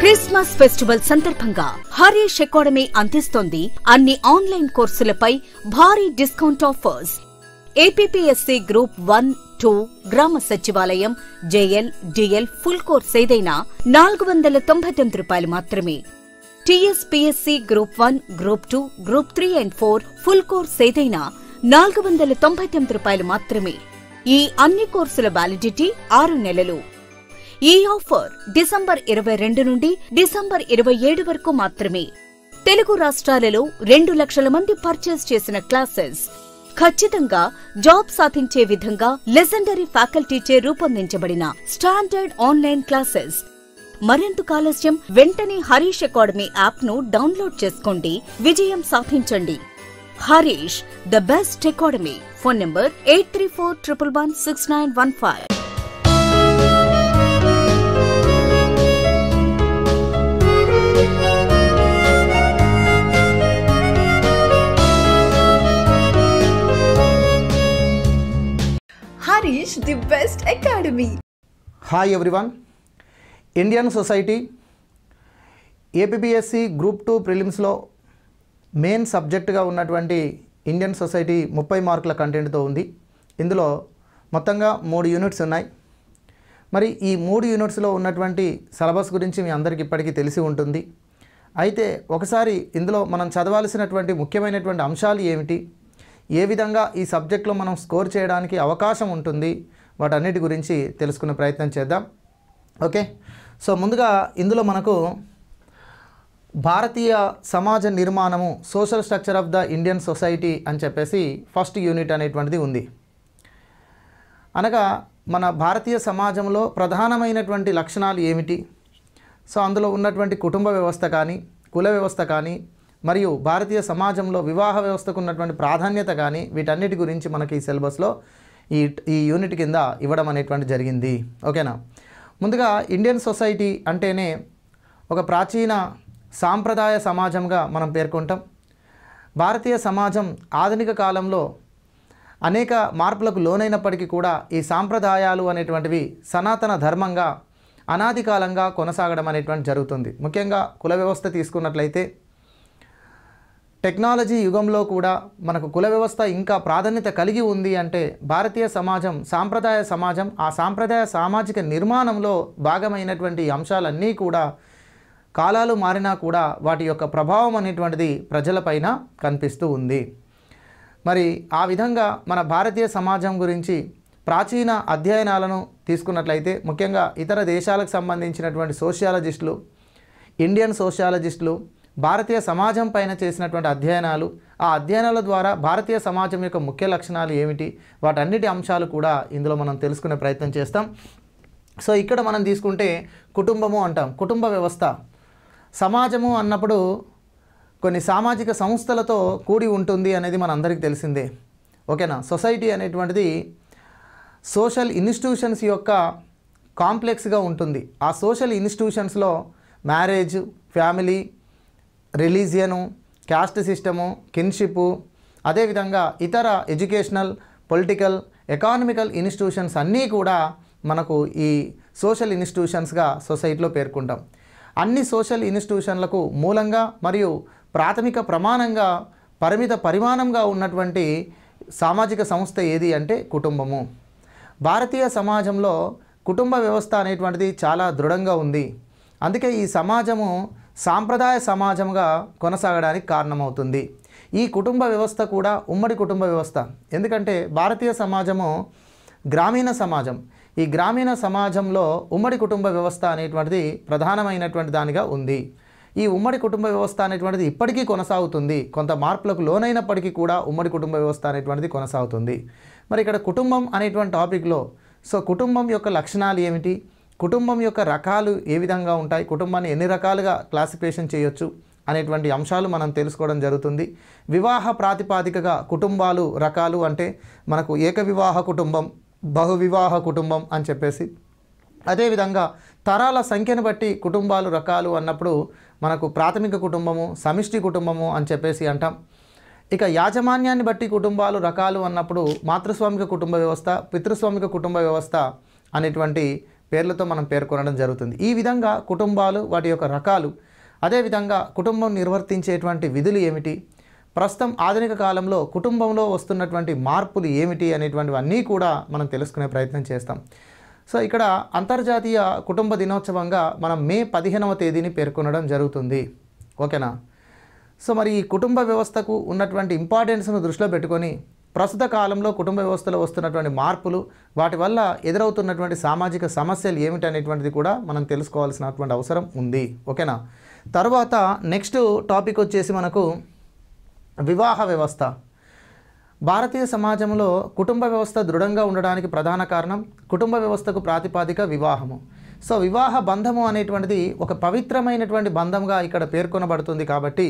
Christmas festival సందర్భంగా Harish academy అందిస్తోంది అన్ని ఆన్లైన్ కోర్సులపై భారీ డిస్కౌంట్ ఆఫర్స్. ఏపీపీఎస్సీ గ్రూప్ 1, 2 గ్రామ సచివాలయం, జేఎల్, డిఎల్ ఫుల్ కోర్స్ ఏదైనా ₹499 మాత్రమే. TSPSC group 1, group 2, group 3 and 4 full course ఏదైనా ₹499 మాత్రమే. ఈ అన్ని కోర్సుల వ్యాలిడిటీ 6 నెలలు. ఈ ఆఫర్ డిసెంబర్ 22 నుండి డిసెంబర్ 27 వరకు మాత్రమే. తెలుగు రాష్ట్రాలలో 2 లక్షల మంది పర్చేస్ చేసిన క్లాసెస్ ఖచ్చితంగా జాబ్ సాధించే విధంగా లెజెండరీ ఫ్యాకల్టీచే రూపొందించబడిన స్టాండర్డ్ ఆన్లైన్ క్లాసెస్. మరెందుకు ఆలస్యం? వెంటనే హరీష్ అకాడమీ యాప్ ను డౌన్లోడ్ చేసుకోండి, విజయం సాధించండి. Harish, the best academy. Phone number 8341116915. Harish, the best academy. Hi everyone. Indian Society APPSC Group 2 ప్రిలిమ్స్లో main సబ్జెక్టుగా ఉన్నటువంటి ఇండియన్ సొసైటీ 30 మార్కుల కంటెంట్తో ఉంది. ఇందులో మొత్తంగా 3 యూనిట్స్ ఉన్నాయి. మరి ఈ 3 యూనిట్స్లో ఉన్నటువంటి సిలబస్ గురించి మీ అందరికీ ఇప్పటికీ తెలిసి ఉంటుంది. అయితే ఒకసారి ఇందులో మనం చదవాల్సినటువంటి ముఖ్యమైనటువంటి అంశాలు ఏమిటి, ఏ విధంగా ఈ సబ్జెక్ట్లో మనం స్కోర్ చేయడానికి అవకాశం ఉంటుంది, వాటన్నిటి గురించి తెలుసుకునే ప్రయత్నం చేద్దాం. ఓకే, సో ముందుగా ఇందులో మనకు భారతీయ సమాజ నిర్మాణము, social structure of the Indian society అని చెప్పేసి ఫస్ట్ యూనిట్ అనేటువంటిది ఉంది. అనగా మన భారతీయ సమాజంలో ప్రధానమైనటువంటి లక్షణాలు ఏమిటి, సో అందులో ఉన్నటువంటి కుటుంబ వ్యవస్థ కానీ, కుల వ్యవస్థ కానీ, మరియు భారతీయ సమాజంలో వివాహ వ్యవస్థకు ఉన్నటువంటి ప్రాధాన్యత కానీ, వీటన్నిటి గురించి మనకి ఈ సిలబస్లో ఈ యూనిట్ కింద ఇవ్వడం అనేటువంటి జరిగింది. ఓకేనా. ముందుగా ఇండియన్ సొసైటీ అంటేనే ఒక ప్రాచీన సాంప్రదాయ సమాజంగా మనం పేర్కొంటాం. భారతీయ సమాజం ఆధునిక కాలంలో అనేక మార్పులకు లోనైనప్పటికీ కూడా ఈ సాంప్రదాయాలు అనేటువంటివి సనాతన ధర్మంగా అనాది కాలంగా కొనసాగడం అనేటువంటి జరుగుతుంది. ముఖ్యంగా కుల వ్యవస్థ తీసుకున్నట్లయితే టెక్నాలజీ యుగంలో కూడా మనకు కుల వ్యవస్థ ఇంకా ప్రాధాన్యత కలిగి ఉంది అంటే భారతీయ సమాజం సాంప్రదాయ సమాజం. ఆ సాంప్రదాయ సామాజిక నిర్మాణంలో భాగమైనటువంటి అంశాలన్నీ కూడా కాలాలు మారినా కూడా వాటి యొక్క ప్రభావం అనేటువంటిది ప్రజలపైన కనిపిస్తూ ఉంది. మరి ఆ విధంగా మన భారతీయ సమాజం గురించి ప్రాచీన అధ్యయనాలను తీసుకున్నట్లయితే ముఖ్యంగా ఇతర దేశాలకు సంబంధించినటువంటి సోషియాలజిస్టులు, ఇండియన్ సోషియాలజిస్టులు భారతీయ సమాజం పైన చేసినటువంటి అధ్యయనాలు, ఆ అధ్యయనాల ద్వారా భారతీయ సమాజం యొక్క ముఖ్య లక్షణాలు ఏమిటి, వాటన్నిటి అంశాలు కూడా ఇందులో మనం తెలుసుకునే ప్రయత్నం చేస్తాం. సో ఇక్కడ మనం తీసుకుంటే కుటుంబము అంటాం, కుటుంబ వ్యవస్థ. సమాజము అన్నప్పుడు కొన్ని సామాజిక సంస్థలతో కూడి ఉంటుంది అనేది మనందరికీ తెలిసిందే. ఓకేనా. సొసైటీ అనేటువంటిది సోషల్ ఇన్స్టిట్యూషన్స్ యొక్క కాంప్లెక్స్గా ఉంటుంది. ఆ సోషల్ ఇన్స్టిట్యూషన్స్లో marriage, family, religion, caste system, kinship, అదేవిధంగా ఇతర ఎడ్యుకేషనల్, పొలిటికల్, ఎకానమికల్ ఇన్స్టిట్యూషన్స్ అన్నీ కూడా మనకు ఈ సోషల్ ఇన్స్టిట్యూషన్స్గా సొసైటీలో పేర్కొంటాం. అన్ని సోషల్ ఇన్స్టిట్యూషన్లకు మూలంగా మరియు ప్రాథమిక ప్రమాణంగా పరిమిత పరిమాణంగా ఉన్నటువంటి సామాజిక సంస్థ ఏది అంటే కుటుంబము. భారతీయ సమాజంలో కుటుంబ వ్యవస్థ అనేటువంటిది చాలా దృఢంగా ఉంది. అందుకే ఈ సమాజము సాంప్రదాయ సమాజంగా కొనసాగడానికి కారణమవుతుంది. ఈ కుటుంబ వ్యవస్థ కూడా ఉమ్మడి కుటుంబ వ్యవస్థ. ఎందుకంటే భారతీయ సమాజము గ్రామీణ సమాజం. ఈ గ్రామీణ సమాజంలో ఉమ్మడి కుటుంబ వ్యవస్థ అనేటువంటిది ప్రధానమైనటువంటి దానిగా ఉంది. ఈ ఉమ్మడి కుటుంబ వ్యవస్థ అనేటువంటిది ఇప్పటికీ కొనసాగుతుంది. కొంత మార్పులకు లోనైనప్పటికీ కూడా ఉమ్మడి కుటుంబ వ్యవస్థ అనేటువంటిది కొనసాగుతుంది. మరి ఇక్కడ కుటుంబం అనేటువంటి టాపిక్లో సో కుటుంబం యొక్క లక్షణాలు ఏమిటి, కుటుంబం యొక్క రకాలు ఏ విధంగా ఉంటాయి, కుటుంబాన్ని ఎన్ని రకాలుగా క్లాసిఫికేషన్ చేయొచ్చు అనేటువంటి అంశాలు మనం తెలుసుకోవడం జరుగుతుంది. వివాహ ప్రాతిపాదికగా కుటుంబాలు రకాలు అంటే మనకు ఏకవివాహ కుటుంబం, బహువివాహ కుటుంబం అని చెప్పేసి, అదేవిధంగా తరాల సంఖ్యను బట్టి కుటుంబాలు రకాలు అన్నప్పుడు మనకు ప్రాథమిక కుటుంబము, సమిష్టి కుటుంబము అని చెప్పేసి అంటాం. ఇక యాజమాన్యాన్ని బట్టి కుటుంబాలు రకాలు అన్నప్పుడు మాతృస్వామిక కుటుంబ వ్యవస్థ, పితృస్వామిక కుటుంబ వ్యవస్థ అనేటువంటి పేర్లతో మనం పేర్కొనడం జరుగుతుంది. ఈ విధంగా కుటుంబాలు, వాటి యొక్క రకాలు, అదేవిధంగా కుటుంబం నిర్వర్తించేటువంటి విధులు ఏమిటి, ప్రస్తుతం ఆధునిక కాలంలో కుటుంబంలో వస్తున్నటువంటి మార్పులు ఏమిటి అనేటువంటివన్నీ కూడా మనం తెలుసుకునే ప్రయత్నం చేస్తాం. సో ఇక్కడ అంతర్జాతీయ కుటుంబ దినోత్సవంగా మనం మే 15వ తేదీని పేర్కొనడం జరుగుతుంది. ఓకేనా? సో మరి ఈ కుటుంబ వ్యవస్థకు ఉన్నటువంటి ఇంపార్టెన్స్ను దృష్టిలో పెట్టుకొని ప్రస్తుత కాలంలో కుటుంబ వ్యవస్థలో వస్తున్నటువంటి మార్పులు, వాటి వల్ల ఎదురవుతున్నటువంటి సామాజిక సమస్యలు ఏమిటి అనేటువంటిది కూడా మనం తెలుసుకోవాల్సినటువంటి అవసరం ఉంది. ఓకేనా? తర్వాత నెక్స్ట్ టాపిక్ వచ్చేసి మనకు వివాహ వ్యవస్థ. భారతీయ సమాజంలో కుటుంబ వ్యవస్థ దృఢంగా ఉండడానికి ప్రధాన కారణం కుటుంబ వ్యవస్థకు ప్రాతిపదిక వివాహము. సో వివాహ బంధము అనేటువంటిది ఒక పవిత్రమైనటువంటి బంధంగా ఇక్కడ పేర్కొనబడుతుంది. కాబట్టి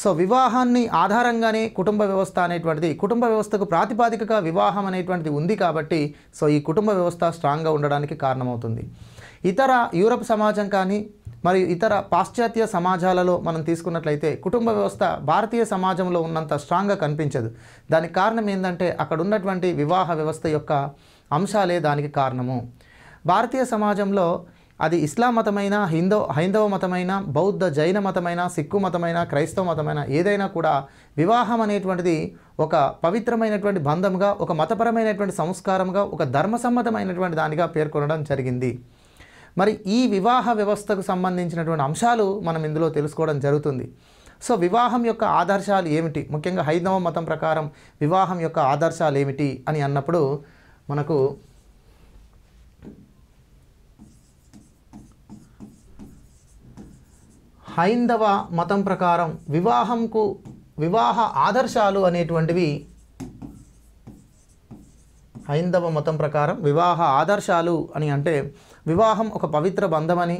సో వివాహాన్ని ఆధారంగానే కుటుంబ వ్యవస్థ అనేటువంటిది, కుటుంబ వ్యవస్థకు ప్రాతిపదికగా వివాహం అనేటువంటిది ఉంది. కాబట్టి సో ఈ కుటుంబ వ్యవస్థ స్ట్రాంగ్గా ఉండడానికి కారణమవుతుంది. ఇతర యూరప్ సమాజం కానీ మరియు ఇతర పాశ్చాత్య సమాజాలలో మనం తీసుకున్నట్లయితే కుటుంబ వ్యవస్థ భారతీయ సమాజంలో ఉన్నంత స్ట్రాంగ్గా కనిపించదు. దానికి కారణం ఏంటంటే అక్కడ ఉన్నటువంటి వివాహ వ్యవస్థ యొక్క అంశాలే దానికి కారణము. భారతీయ సమాజంలో అది ఇస్లాం మతమైన, హైందవ మతమైన, బౌద్ధ జైన మతమైన, సిక్కు మతమైన, క్రైస్తవ మతమైన ఏదైనా కూడా వివాహం అనేటువంటిది ఒక పవిత్రమైనటువంటి బంధంగా, ఒక మతపరమైనటువంటి సంస్కారంగా, ఒక ధర్మసమ్మతమైనటువంటి దానిగా పేర్కొనడం జరిగింది. మరి ఈ వివాహ వ్యవస్థకు సంబంధించినటువంటి అంశాలు మనం ఇందులో తెలుసుకోవడం జరుగుతుంది. సో వివాహం యొక్క ఆదర్శాలు ఏమిటి, ముఖ్యంగా హైందవ మతం ప్రకారం వివాహం యొక్క ఆదర్శాలు ఏమిటి అని అన్నప్పుడు మనకు హైందవ మతం ప్రకారం వివాహ ఆదర్శాలు అనేటువంటివి, హైందవ మతం ప్రకారం వివాహ ఆదర్శాలు అని అంటే వివాహం ఒక పవిత్ర బంధమని,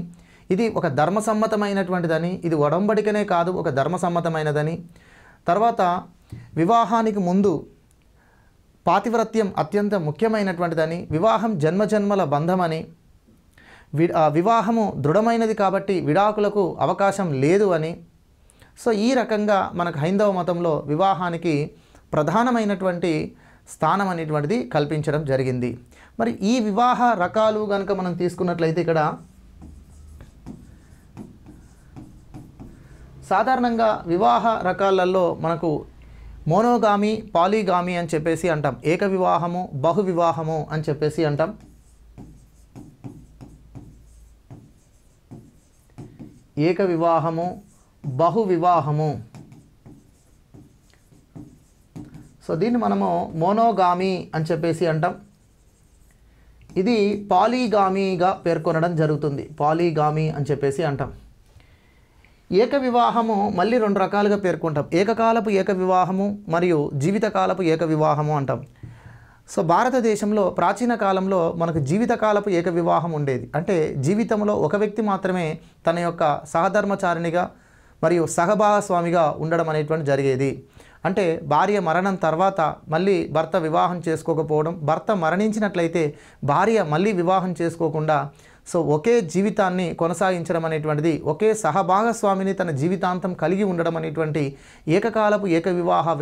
ఇది ఒక ధర్మసమ్మతమైనటువంటిదని, ఇది ఒడంబడికనే కాదు ఒక ధర్మసమ్మతమైనదని, తర్వాత వివాహానికి ముందు పాతివ్రత్యం అత్యంత ముఖ్యమైనటువంటిదని, వివాహం జన్మజన్మల బంధమని, వివాహము దృఢమైనది కాబట్టి విడాకులకు అవకాశం లేదు అని. సో ఈ రకంగా మనకు హైందవ మతంలో వివాహానికి ప్రధానమైనటువంటి స్థానం అనేటువంటిది కల్పించడం జరిగింది. మరి ఈ వివాహ రకాలు కనుక మనం తీసుకున్నట్లయితే ఇక్కడ సాధారణంగా వివాహ రకాలలో మనకు మోనోగామి, పాలీగామి అని చెప్పేసి అంటాం. ఏక వివాహము, బహు వివాహము అని చెప్పేసి అంటాం. ఏక వివాహము, బహు వివాహము. సో దీన్ని మనము మోనోగామి అని చెప్పేసి అంటాం. ఇది పాలీగామీగా పేర్కొనడం జరుగుతుంది. పాలీగామి అని చెప్పేసి అంటాం. ఏక వివాహము మళ్ళీ 2 రకాలుగా పేర్కొంటాం. ఏకకాలపు ఏక వివాహము మరియు జీవితకాలపు ఏక వివాహము అంటాం. సో భారతదేశంలో ప్రాచీన కాలంలో మనకు జీవితకాలపు ఏక వివాహం ఉండేది. అంటే జీవితంలో ఒక వ్యక్తి మాత్రమే తన యొక్క సహధర్మచారిణిగా మరియు సహభాగస్వామిగా ఉండడం అనేటువంటి జరిగేది. అంటే భార్య మరణం తర్వాత మళ్ళీ భర్త వివాహం చేసుకోకపోవడం, భర్త మరణించినట్లయితే భార్య మళ్ళీ వివాహం చేసుకోకుండా సో ఒకే జీవితాన్ని కొనసాగించడం అనేటువంటిది, ఒకే సహభాగస్వామిని తన జీవితాంతం కలిగి ఉండడం అనేటువంటి జీవితకాలపు ఏక వివాహ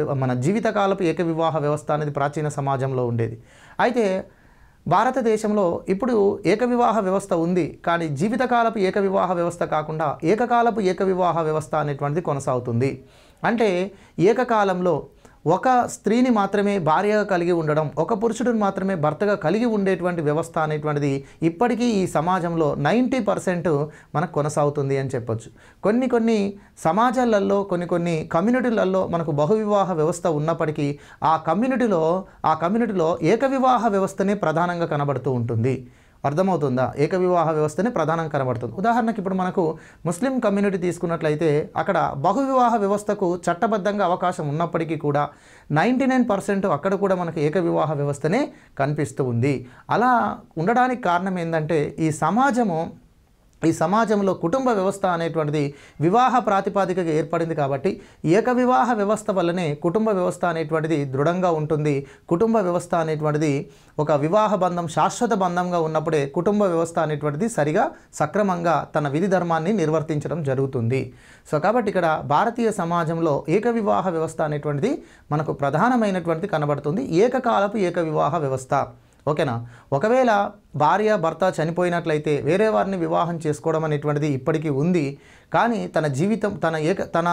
వ్యవస్థ అనేది ప్రాచీన సమాజంలో ఉండేది. అయితే భారతదేశంలో ఇప్పుడు ఏక వివాహ వ్యవస్థ ఉంది, కానీ జీవితకాలపు ఏక వివాహ వ్యవస్థ కాకుండా ఏకకాలపు ఏక వివాహ వ్యవస్థ అనేటువంటిది కొనసాగుతుంది. అంటే ఏకకాలంలో ఒక స్త్రీని మాత్రమే భార్యగా కలిగి ఉండడం, ఒక పురుషుడిని మాత్రమే భర్తగా కలిగి ఉండేటువంటి వ్యవస్థ అనేటువంటిది ఇప్పటికీ ఈ సమాజంలో 90% మనకు కొనసాగుతుంది అని చెప్పొచ్చు. కొన్ని సమాజాలలో, కొన్ని కమ్యూనిటీలలో మనకు బహువివాహ వ్యవస్థ ఉన్నప్పటికీ ఆ కమ్యూనిటీలో ఏక వివాహ వ్యవస్థనే ప్రధానంగా కనబడుతూ ఉంటుంది. అర్థమవుతుందా? ఏక వివాహ వ్యవస్థనే ప్రధానంగా కనబడుతుంది. ఉదాహరణకి ఇప్పుడు మనకు ముస్లిం కమ్యూనిటీ తీసుకున్నట్లయితే అక్కడ బహువివాహ వ్యవస్థకు చట్టబద్ధంగా అవకాశం ఉన్నప్పటికీ కూడా 99% అక్కడ కూడా మనకు ఏక వివాహ వ్యవస్థనే కనిపిస్తూ ఉంది. అలా ఉండడానికి కారణం ఏంటంటే ఈ సమాజంలో కుటుంబ వ్యవస్థ అనేటువంటిది వివాహ ప్రాతిపదికగా ఏర్పడింది. కాబట్టి ఏక వివాహ వ్యవస్థ వల్లనే కుటుంబ వ్యవస్థ అనేటువంటిది దృఢంగా ఉంటుంది. కుటుంబ వ్యవస్థ అనేటువంటిది ఒక వివాహ బంధం శాశ్వత బంధంగా ఉన్నప్పుడే కుటుంబ వ్యవస్థ అనేటువంటిది సక్రమంగా తన విధి ధర్మాన్ని నిర్వర్తించడం జరుగుతుంది. సో కాబట్టి ఇక్కడ భారతీయ సమాజంలో ఏక వివాహ వ్యవస్థ అనేటువంటిది మనకు ప్రధానమైనటువంటిది కనబడుతుంది. ఏకకాలపు ఏక వివాహ వ్యవస్థ. ఓకేనా. ఒకవేళ భార్య భర్త చనిపోయినట్లయితే వేరే వారిని వివాహం చేసుకోవడం అనేటువంటిది ఇప్పటికీ ఉంది. కానీ తన జీవితం తన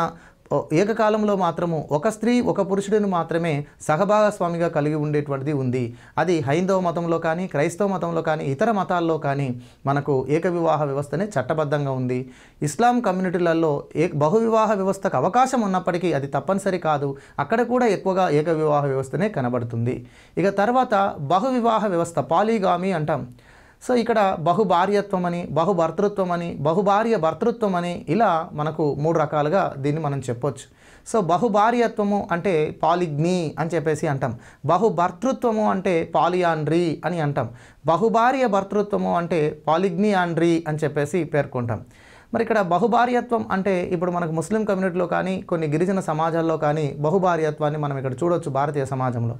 ఏకకాలంలో మాత్రము ఒక స్త్రీ ఒక పురుషుడిని మాత్రమే సహభాగస్వామిగా కలిగి ఉండేటువంటిది ఉంది. అది హైందవ మతంలో కానీ క్రైస్తవ మతంలో కానీ ఇతర మతాల్లో కానీ మనకు ఏకవివాహ వ్యవస్థనే చట్టబద్ధంగా ఉంది. ఇస్లాం కమ్యూనిటీలలో బహువివాహ వ్యవస్థకు అవకాశం ఉన్నప్పటికీ అది తప్పనిసరి కాదు. అక్కడ కూడా ఎక్కువగా ఏకవివాహ వ్యవస్థనే కనబడుతుంది. ఇక తర్వాత బహువివాహ వ్యవస్థ పాలిగామి అంటాం. సో ఇక్కడ బహుభార్యత్వం అని, బహుభర్తృత్వం అని, బహుభార్య భర్తృత్వం అని ఇలా మనకు 3 రకాలుగా దీన్ని మనం చెప్పొచ్చు. సో బహుభార్యత్వము అంటే పాలిగ్నీ అని చెప్పేసి అంటాం. బహుభర్తృత్వము అంటే పాలియాండ్రీ అని అంటాం. బహుభార్య భర్తృత్వము అంటే పాలిగ్నియాండ్రీ అని చెప్పేసి పేర్కొంటాం. మరి ఇక్కడ బహుభార్యత్వం అంటే ఇప్పుడు మనకు ముస్లిం కమ్యూనిటీలో కానీ కొన్ని గిరిజన సమాజాల్లో కానీ బహుభార్యత్వాన్ని మనం ఇక్కడ చూడవచ్చు. భారతీయ సమాజంలో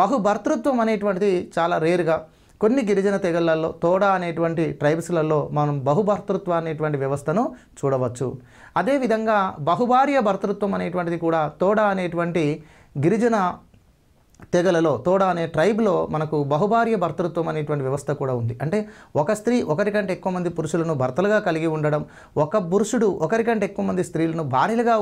బహుభర్తృత్వం అనేటువంటిది చాలా రేరుగా కొన్ని గిరిజన తెగలలో తోడా అనేటువంటి ట్రైబ్స్లలో మనం బహుభర్తృత్వం అనేటువంటి వ్యవస్థను చూడవచ్చు. అదేవిధంగా బహుభార్య భర్తృత్వం అనేటువంటిది కూడా తోడా అనేటువంటి గిరిజన తెగలలో తోడా అనే ట్రైబ్లో మనకు బహుభార్య భర్తృత్వం అనేటువంటి వ్యవస్థ కూడా ఉంది. అంటే ఒక స్త్రీ ఒకరికంటే ఎక్కువ మంది పురుషులను భర్తలుగా కలిగి ఉండడం, ఒక పురుషుడు ఒకరికంటే ఎక్కువ మంది స్త్రీలను భార్యలుగా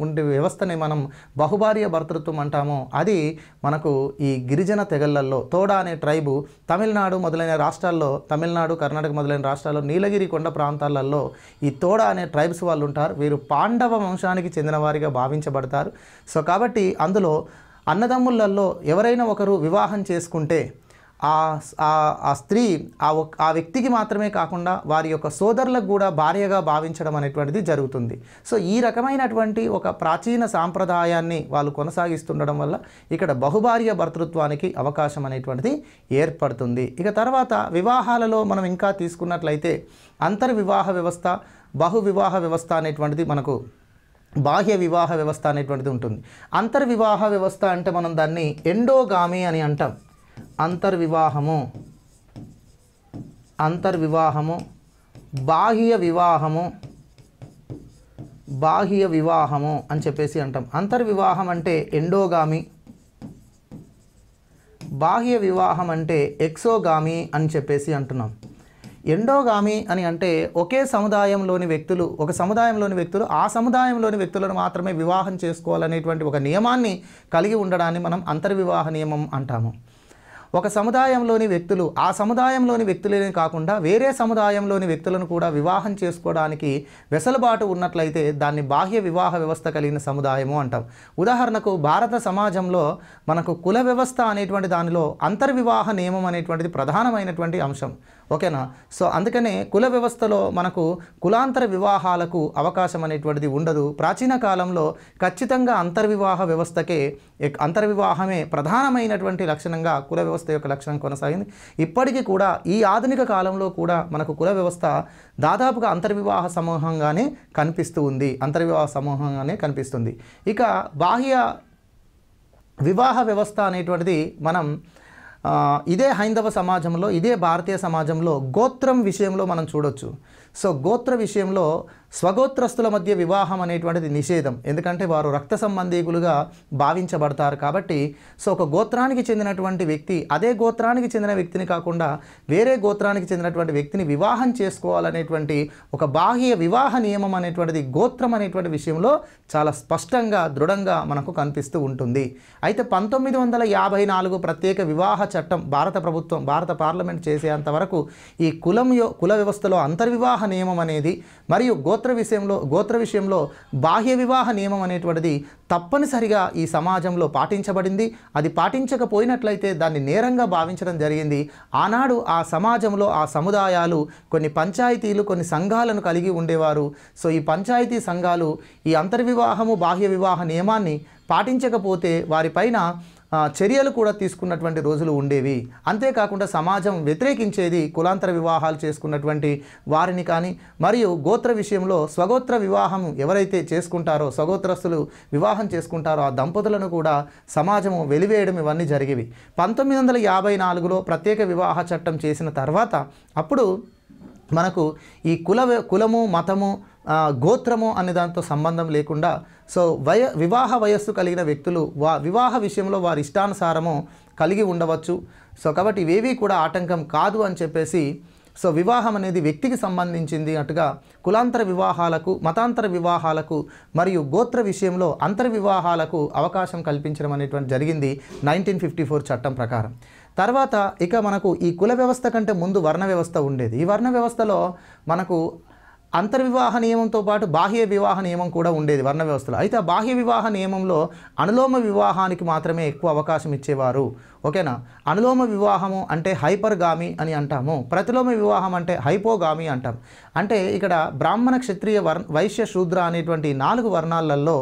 ఉండే వ్యవస్థని మనం బహుభార్య భర్తృత్వం అంటాము. అది మనకు ఈ గిరిజన తెగలలో తోడా అనే ట్రైబు తమిళనాడు మొదలైన రాష్ట్రాల్లో, తమిళనాడు కర్ణాటక మొదలైన రాష్ట్రాల్లో నీలగిరి కొండ ప్రాంతాలలో ఈ తోడా అనే ట్రైబ్స్ వాళ్ళు ఉంటారు. వీరు పాండవ వంశానికి చెందిన వారిగా భావించబడతారు. సో కాబట్టి అందులో అన్నదమ్ములలో ఎవరైనా ఒకరు వివాహం చేసుకుంటే ఆ స్త్రీ ఆ వ్యక్తికి మాత్రమే కాకుండా వారి యొక్క సోదరులకు కూడా భార్యగా భావించడం అనేటువంటిది జరుగుతుంది. సో ఈ రకమైనటువంటి ఒక ప్రాచీన సాంప్రదాయాన్ని వాళ్ళు కొనసాగిస్తుండడం వల్ల ఇక్కడ బహుభార్య భర్తృత్వానికి అవకాశం అనేటువంటిది ఏర్పడుతుంది. ఇక తర్వాత వివాహాలలో మనం ఇంకా తీసుకున్నట్లయితే అంతర్వివాహ వ్యవస్థ, బహువివాహ వ్యవస్థ అనేటువంటిది మనకు బాహ్య వివాహ వ్యవస్థ అనేటువంటిది ఉంటుంది. అంతర్వివాహ వ్యవస్థ అంటే మనం దాన్ని ఎండోగామి అని అంటాం. అంతర్వివాహము, బాహ్య వివాహము అని చెప్పేసి అంటాం. అంతర్వివాహం అంటే ఎండోగామి, బాహ్య వివాహం అంటే ఎక్సోగామి అని చెప్పేసి అంటున్నాం. ఎండోగామి అని అంటే ఒకే సముదాయంలోని వ్యక్తులు, ఒక సముదాయంలోని వ్యక్తులు ఆ సముదాయంలోని వ్యక్తులను మాత్రమే వివాహం చేసుకోవాలనేటువంటి ఒక నియమాన్ని కలిగి ఉండడాన్ని మనం అంతర్వివాహ నియమం అంటాము. ఒక సముదాయంలోని వ్యక్తులు ఆ సముదాయంలోని వ్యక్తులనే కాకుండా వేరే సముదాయంలోని వ్యక్తులను కూడా వివాహం చేసుకోవడానికి వెసులుబాటు ఉన్నట్లయితే దాన్ని బాహ్య వివాహ వ్యవస్థ కలిగిన సముదాయము అంటాం. ఉదాహరణకు భారత సమాజంలో మనకు కుల వ్యవస్థ అనేటువంటి దానిలో అంతర్వివాహ నియమం అనేటువంటిది ప్రధానమైనటువంటి అంశం. ఓకేనా. సో అందుకనే కుల వ్యవస్థలో మనకు కులాంతర వివాహాలకు అవకాశం అనేటువంటిది ఉండదు. ప్రాచీన కాలంలో ఖచ్చితంగా అంతర్వివాహ వ్యవస్థకే, అంతర్వివాహమే ప్రధానమైనటువంటి లక్షణంగా కుల వ్యవస్థ యొక్క లక్షణం కొనసాగింది. ఇప్పటికీ కూడా ఈ ఆధునిక కాలంలో కూడా మనకు కుల వ్యవస్థ దాదాపుగా అంతర్వివాహ సమూహంగానే కనిపిస్తుంది. ఇక బాహ్య వివాహ వ్యవస్థ అనేటువంటిది మనం ఇదే హైందవ సమాజంలో, ఇదే భారతీయ సమాజంలో గోత్రం విషయంలో మనం చూడొచ్చు. సో గోత్ర విషయంలో స్వగోత్రస్తుల మధ్య వివాహం అనేటువంటిది నిషేధం. ఎందుకంటే వారు రక్త సంబంధీకులుగా భావించబడతారు కాబట్టి. సో ఒక గోత్రానికి చెందినటువంటి వ్యక్తి అదే గోత్రానికి చెందిన వ్యక్తిని కాకుండా వేరే గోత్రానికి చెందినటువంటి వ్యక్తిని వివాహం చేసుకోవాలనేటువంటి ఒక బాహ్య వివాహ నియమం అనేటువంటిది గోత్రం అనేటువంటి విషయంలో చాలా స్పష్టంగా దృఢంగా మనకు కనిపిస్తూ ఉంటుంది. అయితే 1954 ప్రత్యేక వివాహ చట్టం భారత పార్లమెంట్ చేసేంత వరకు ఈ కుల వ్యవస్థలో అంతర్వివాహ నియమం అనేది మరియు గోత్ర విషయంలో బాహ్య వివాహ నియమం అనేటువంటిది తప్పనిసరిగా ఈ సమాజంలో పాటించబడింది. అది పాటించకపోయినట్లయితే దాన్ని నేరంగా భావించడం జరిగింది. ఆనాడు ఆ సమాజంలో ఆ సముదాయాలు కొన్ని పంచాయతీలు, కొన్ని సంఘాలను కలిగి ఉండేవారు. సో ఈ పంచాయతీ సంఘాలు ఈ అంతర్వివాహము బాహ్య వివాహ నియమాన్ని పాటించకపోతే వారిపైన చర్యలు కూడా తీసుకున్నటువంటి రోజులు ఉండేవి. అంతేకాకుండా సమాజం వ్యతిరేకించేది కులాంతర వివాహాలు చేసుకున్నటువంటి వారిని కానీ, మరియు గోత్ర విషయంలో స్వగోత్ర వివాహం ఎవరైతే చేసుకుంటారో, స్వగోత్రస్తులు వివాహం చేసుకుంటారో ఆ దంపతులను కూడా సమాజము వెలివేయడం ఇవన్నీ జరిగేవి. 1954లో ప్రత్యేక వివాహ చట్టం చేసిన తర్వాత అప్పుడు మనకు ఈ కులము, మతము, గోత్రము అనే దాంతో సంబంధం లేకుండా సో వివాహ వయస్సు కలిగిన వ్యక్తులు వివాహ విషయంలో వారి ఇష్టానుసారము కలిగి ఉండవచ్చు. సో కాబట్టి ఇవేవి కూడా ఆటంకం కాదు అని చెప్పేసి, సో వివాహం అనేది వ్యక్తికి సంబంధించింది అటుగా కులాంతర వివాహాలకు, మతాంతర వివాహాలకు మరియు గోత్ర విషయంలో అంతర్ వివాహాలకు అవకాశం కల్పించడం అనేటువంటి జరిగింది 1954 చట్టం ప్రకారం. తర్వాత ఇక మనకు ఈ కుల వ్యవస్థ కంటే ముందు వర్ణ వ్యవస్థ ఉండేది. ఈ వర్ణ వ్యవస్థలో మనకు అంతర్వివాహ నియమంతో పాటు బాహ్య వివాహ నియమం కూడా ఉండేది వర్ణ వ్యవస్థలో. అయితే ఆ బాహ్య వివాహ నియమంలో అనులోమ వివాహానికి మాత్రమే ఎక్కువ అవకాశం ఇచ్చేవారు. ఓకేనా. అనులోమ వివాహము అంటే హైపర్గామి అని అంటాము, ప్రతిలోమ వివాహం అంటే హైపోగామి అంటాం. అంటే ఇక్కడ బ్రాహ్మణ, క్షత్రియ, వైశ్య, శూద్ర అనేటువంటి 4 వర్ణాలలో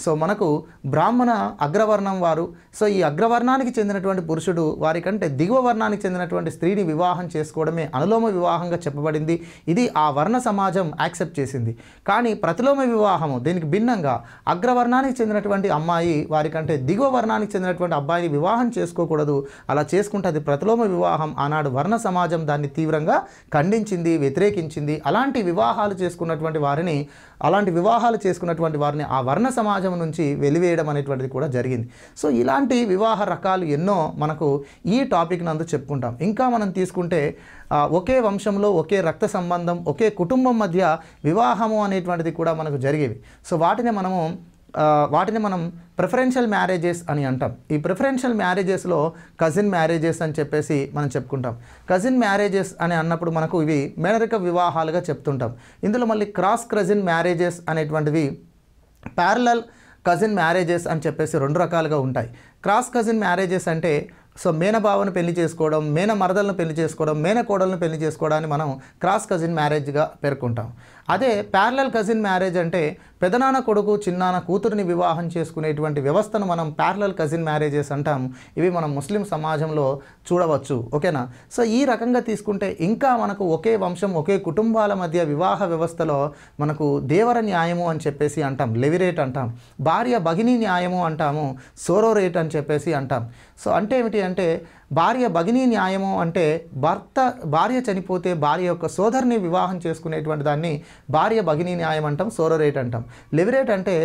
సో మనకు బ్రాహ్మణ అగ్రవర్ణం వారు, సో ఈ అగ్రవర్ణానికి చెందినటువంటి పురుషుడు వారికంటే దిగువ వర్ణానికి చెందినటువంటి స్త్రీని వివాహం చేసుకోవడమే అనులోమ వివాహంగా చెప్పబడింది. ఇది ఆ వర్ణ సమాజం యాక్సెప్ట్ చేసింది. కానీ ప్రతిలోమ వివాహము దీనికి భిన్నంగా అగ్రవర్ణానికి చెందినటువంటి అమ్మాయి వారికంటే దిగువ వర్ణానికి చెందినటువంటి అబ్బాయిని వివాహం చేసుకోకూడదు, అలా చేసుకుంటే అది ప్రతిలోమ వివాహం. ఆనాడు వర్ణ సమాజం దాన్ని తీవ్రంగా ఖండించింది, వ్యతిరేకించింది. అలాంటి వివాహాలు చేసుకున్నటువంటి వారిని ఆ వర్ణ సమాజం నుంచి వెలివేయడం అనేటువంటిది కూడా జరిగింది. సో ఇలాంటి వివాహ రకాలు ఎన్నో మనకు ఈ టాపిక్ నందు చెప్పుకుంటాం. ఇంకా మనం తీసుకుంటే ఒకే వంశంలో ఒకే రక్త సంబంధం, ఒకే కుటుంబం మధ్య వివాహము అనేటువంటిది కూడా మనకు జరిగేవి. సో వాటిని మనం ప్రిఫరెన్షియల్ మ్యారేజెస్ అని అంటాం. ఈ ప్రిఫరెన్షియల్ మ్యారేజెస్లో కజిన్ మ్యారేజెస్ అని చెప్పేసి మనం చెప్పుకుంటాం. కజిన్ మ్యారేజెస్ అని అన్నప్పుడు మనకు ఇవి మేనరిక వివాహాలుగా చెప్తుంటాం. ఇందులో మళ్ళీ క్రాస్ కజిన్ మ్యారేజెస్ అనేటువంటివి, ప్యారలల్ కజిన్ మ్యారేజెస్ అని చెప్పేసి 2 రకాలుగా ఉంటాయి. క్రాస్ కజిన్ మ్యారేజెస్ అంటే సో మేనబావను పెళ్లి చేసుకోవడం, మేన మరదలను పెళ్లి చేసుకోవడం, మేన కోడలను పెళ్లి చేసుకోవడాన్ని మనం క్రాస్ కజిన్ మ్యారేజ్గా పేర్కొంటాం. అదే ప్యారలల్ కజిన్ మ్యారేజ్ అంటే పెదనాన్న కొడుకు చిన్నాన్న కూతురిని వివాహం చేసుకునేటువంటి వ్యవస్థను మనం ప్యారలల్ కజిన్ మ్యారేజెస్ అంటాం. ఇవి మనం ముస్లిం సమాజంలో చూడవచ్చు. ఓకేనా. సో ఈ రకంగా తీసుకుంటే ఇంకా మనకు ఒకే వంశం ఒకే కుటుంబాల మధ్య వివాహ వ్యవస్థలో మనకు దేవర న్యాయము అని చెప్పేసి అంటాం, లెవిరేట్ అంటాం, భార్య భగిని న్యాయము అంటాము, సోరోరేట్ అని చెప్పేసి అంటాం. సో అంటే ఏమిటి అంటే భార్య భగిని న్యాయము అంటే భార్య చనిపోతే భార్య యొక్క సోదరుని వివాహం చేసుకునేటువంటి దాన్ని భార్య భగిని న్యాయం అంటాం, సోరోరేట్ అంటాం. లెవిరేట్ అంటే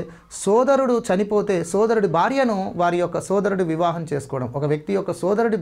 సోదరుడు చనిపోతే సోదరుడి భార్యను వారి యొక్క సోదరుడు వివాహం చేసుకోవడం. ఒక వ్యక్తి యొక్క సోదరుడు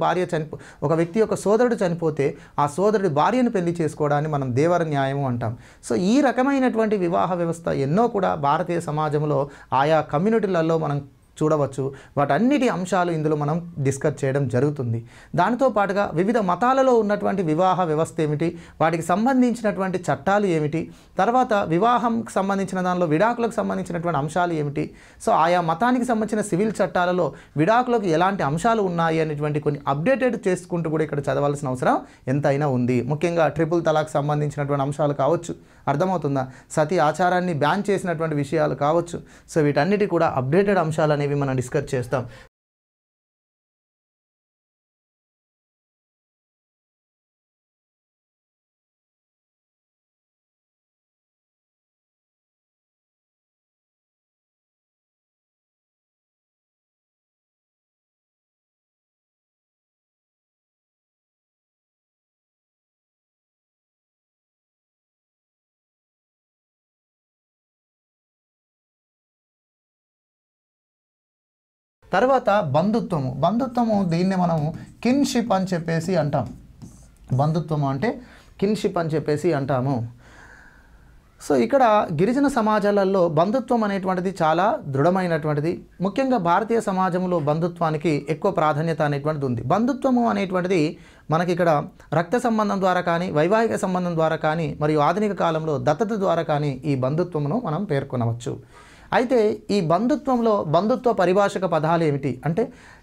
చనిపోతే ఆ సోదరుడి భార్యను పెళ్లి చేసుకోవడాన్ని మనం దేవర న్యాయము అంటాం. సో ఈ రకమైనటువంటి వివాహ వ్యవస్థ ఎన్నో కూడా భారతీయ సమాజంలో ఆయా కమ్యూనిటీలలో మనం చూడవచ్చు. వాటన్నిటి అంశాలు ఇందులో మనం డిస్కస్ చేయడం జరుగుతుంది. దానితో పాటుగా వివిధ మతాలలో ఉన్నటువంటి వివాహ వ్యవస్థ ఏమిటి, వాటికి సంబంధించినటువంటి చట్టాలు ఏమిటి, తర్వాత వివాహంకి సంబంధించిన దానిలో విడాకులకు సంబంధించినటువంటి అంశాలు ఏమిటి, సో ఆయా మతానికి సంబంధించిన సివిల్ చట్టాలలో విడాకులకు ఎలాంటి అంశాలు ఉన్నాయి అనేటువంటి కొన్ని అప్డేటెడ్ చేసుకుంటూ కూడా ఇక్కడ చదవాల్సిన అవసరం ఎంతైనా ఉంది. ముఖ్యంగా ట్రిపుల్ తలాక్ సంబంధించినటువంటి అంశాలు కావచ్చు, అర్థమవుతుందా, సతీ ఆచారాన్ని బ్యాన్ చేసినటువంటి విషయాలు కావచ్చు. సో వీటన్నిటి కూడా అప్డేటెడ్ అంశాలు అనేవి మనం డిస్కస్ చేస్తాం. తర్వాత బంధుత్వము దీన్ని మనం కిన్షిప్ అని చెప్పేసి అంటాం. బంధుత్వము అంటే కిన్షిప్ అని చెప్పేసి అంటాము. సో ఇక్కడ గిరిజన సమాజాలలో బంధుత్వం అనేటువంటిది చాలా దృఢమైనటువంటిది. ముఖ్యంగా భారతీయ సమాజంలో బంధుత్వానికి ఎక్కువ ప్రాధాన్యత అనేటువంటిది ఉంది. బంధుత్వము అనేటువంటిది మనకి ఇక్కడ రక్త సంబంధం ద్వారా కానీ, వైవాహిక సంబంధం ద్వారా కానీ, మరియు ఆధునిక కాలంలో దత్తత ద్వారా కానీ ఈ బంధుత్వమును మనం పేర్కొనవచ్చు. అయితే ఈ బంధుత్వంలో బంధుత్వ పరిభాషక పదాలు ఏమిటి అంటే,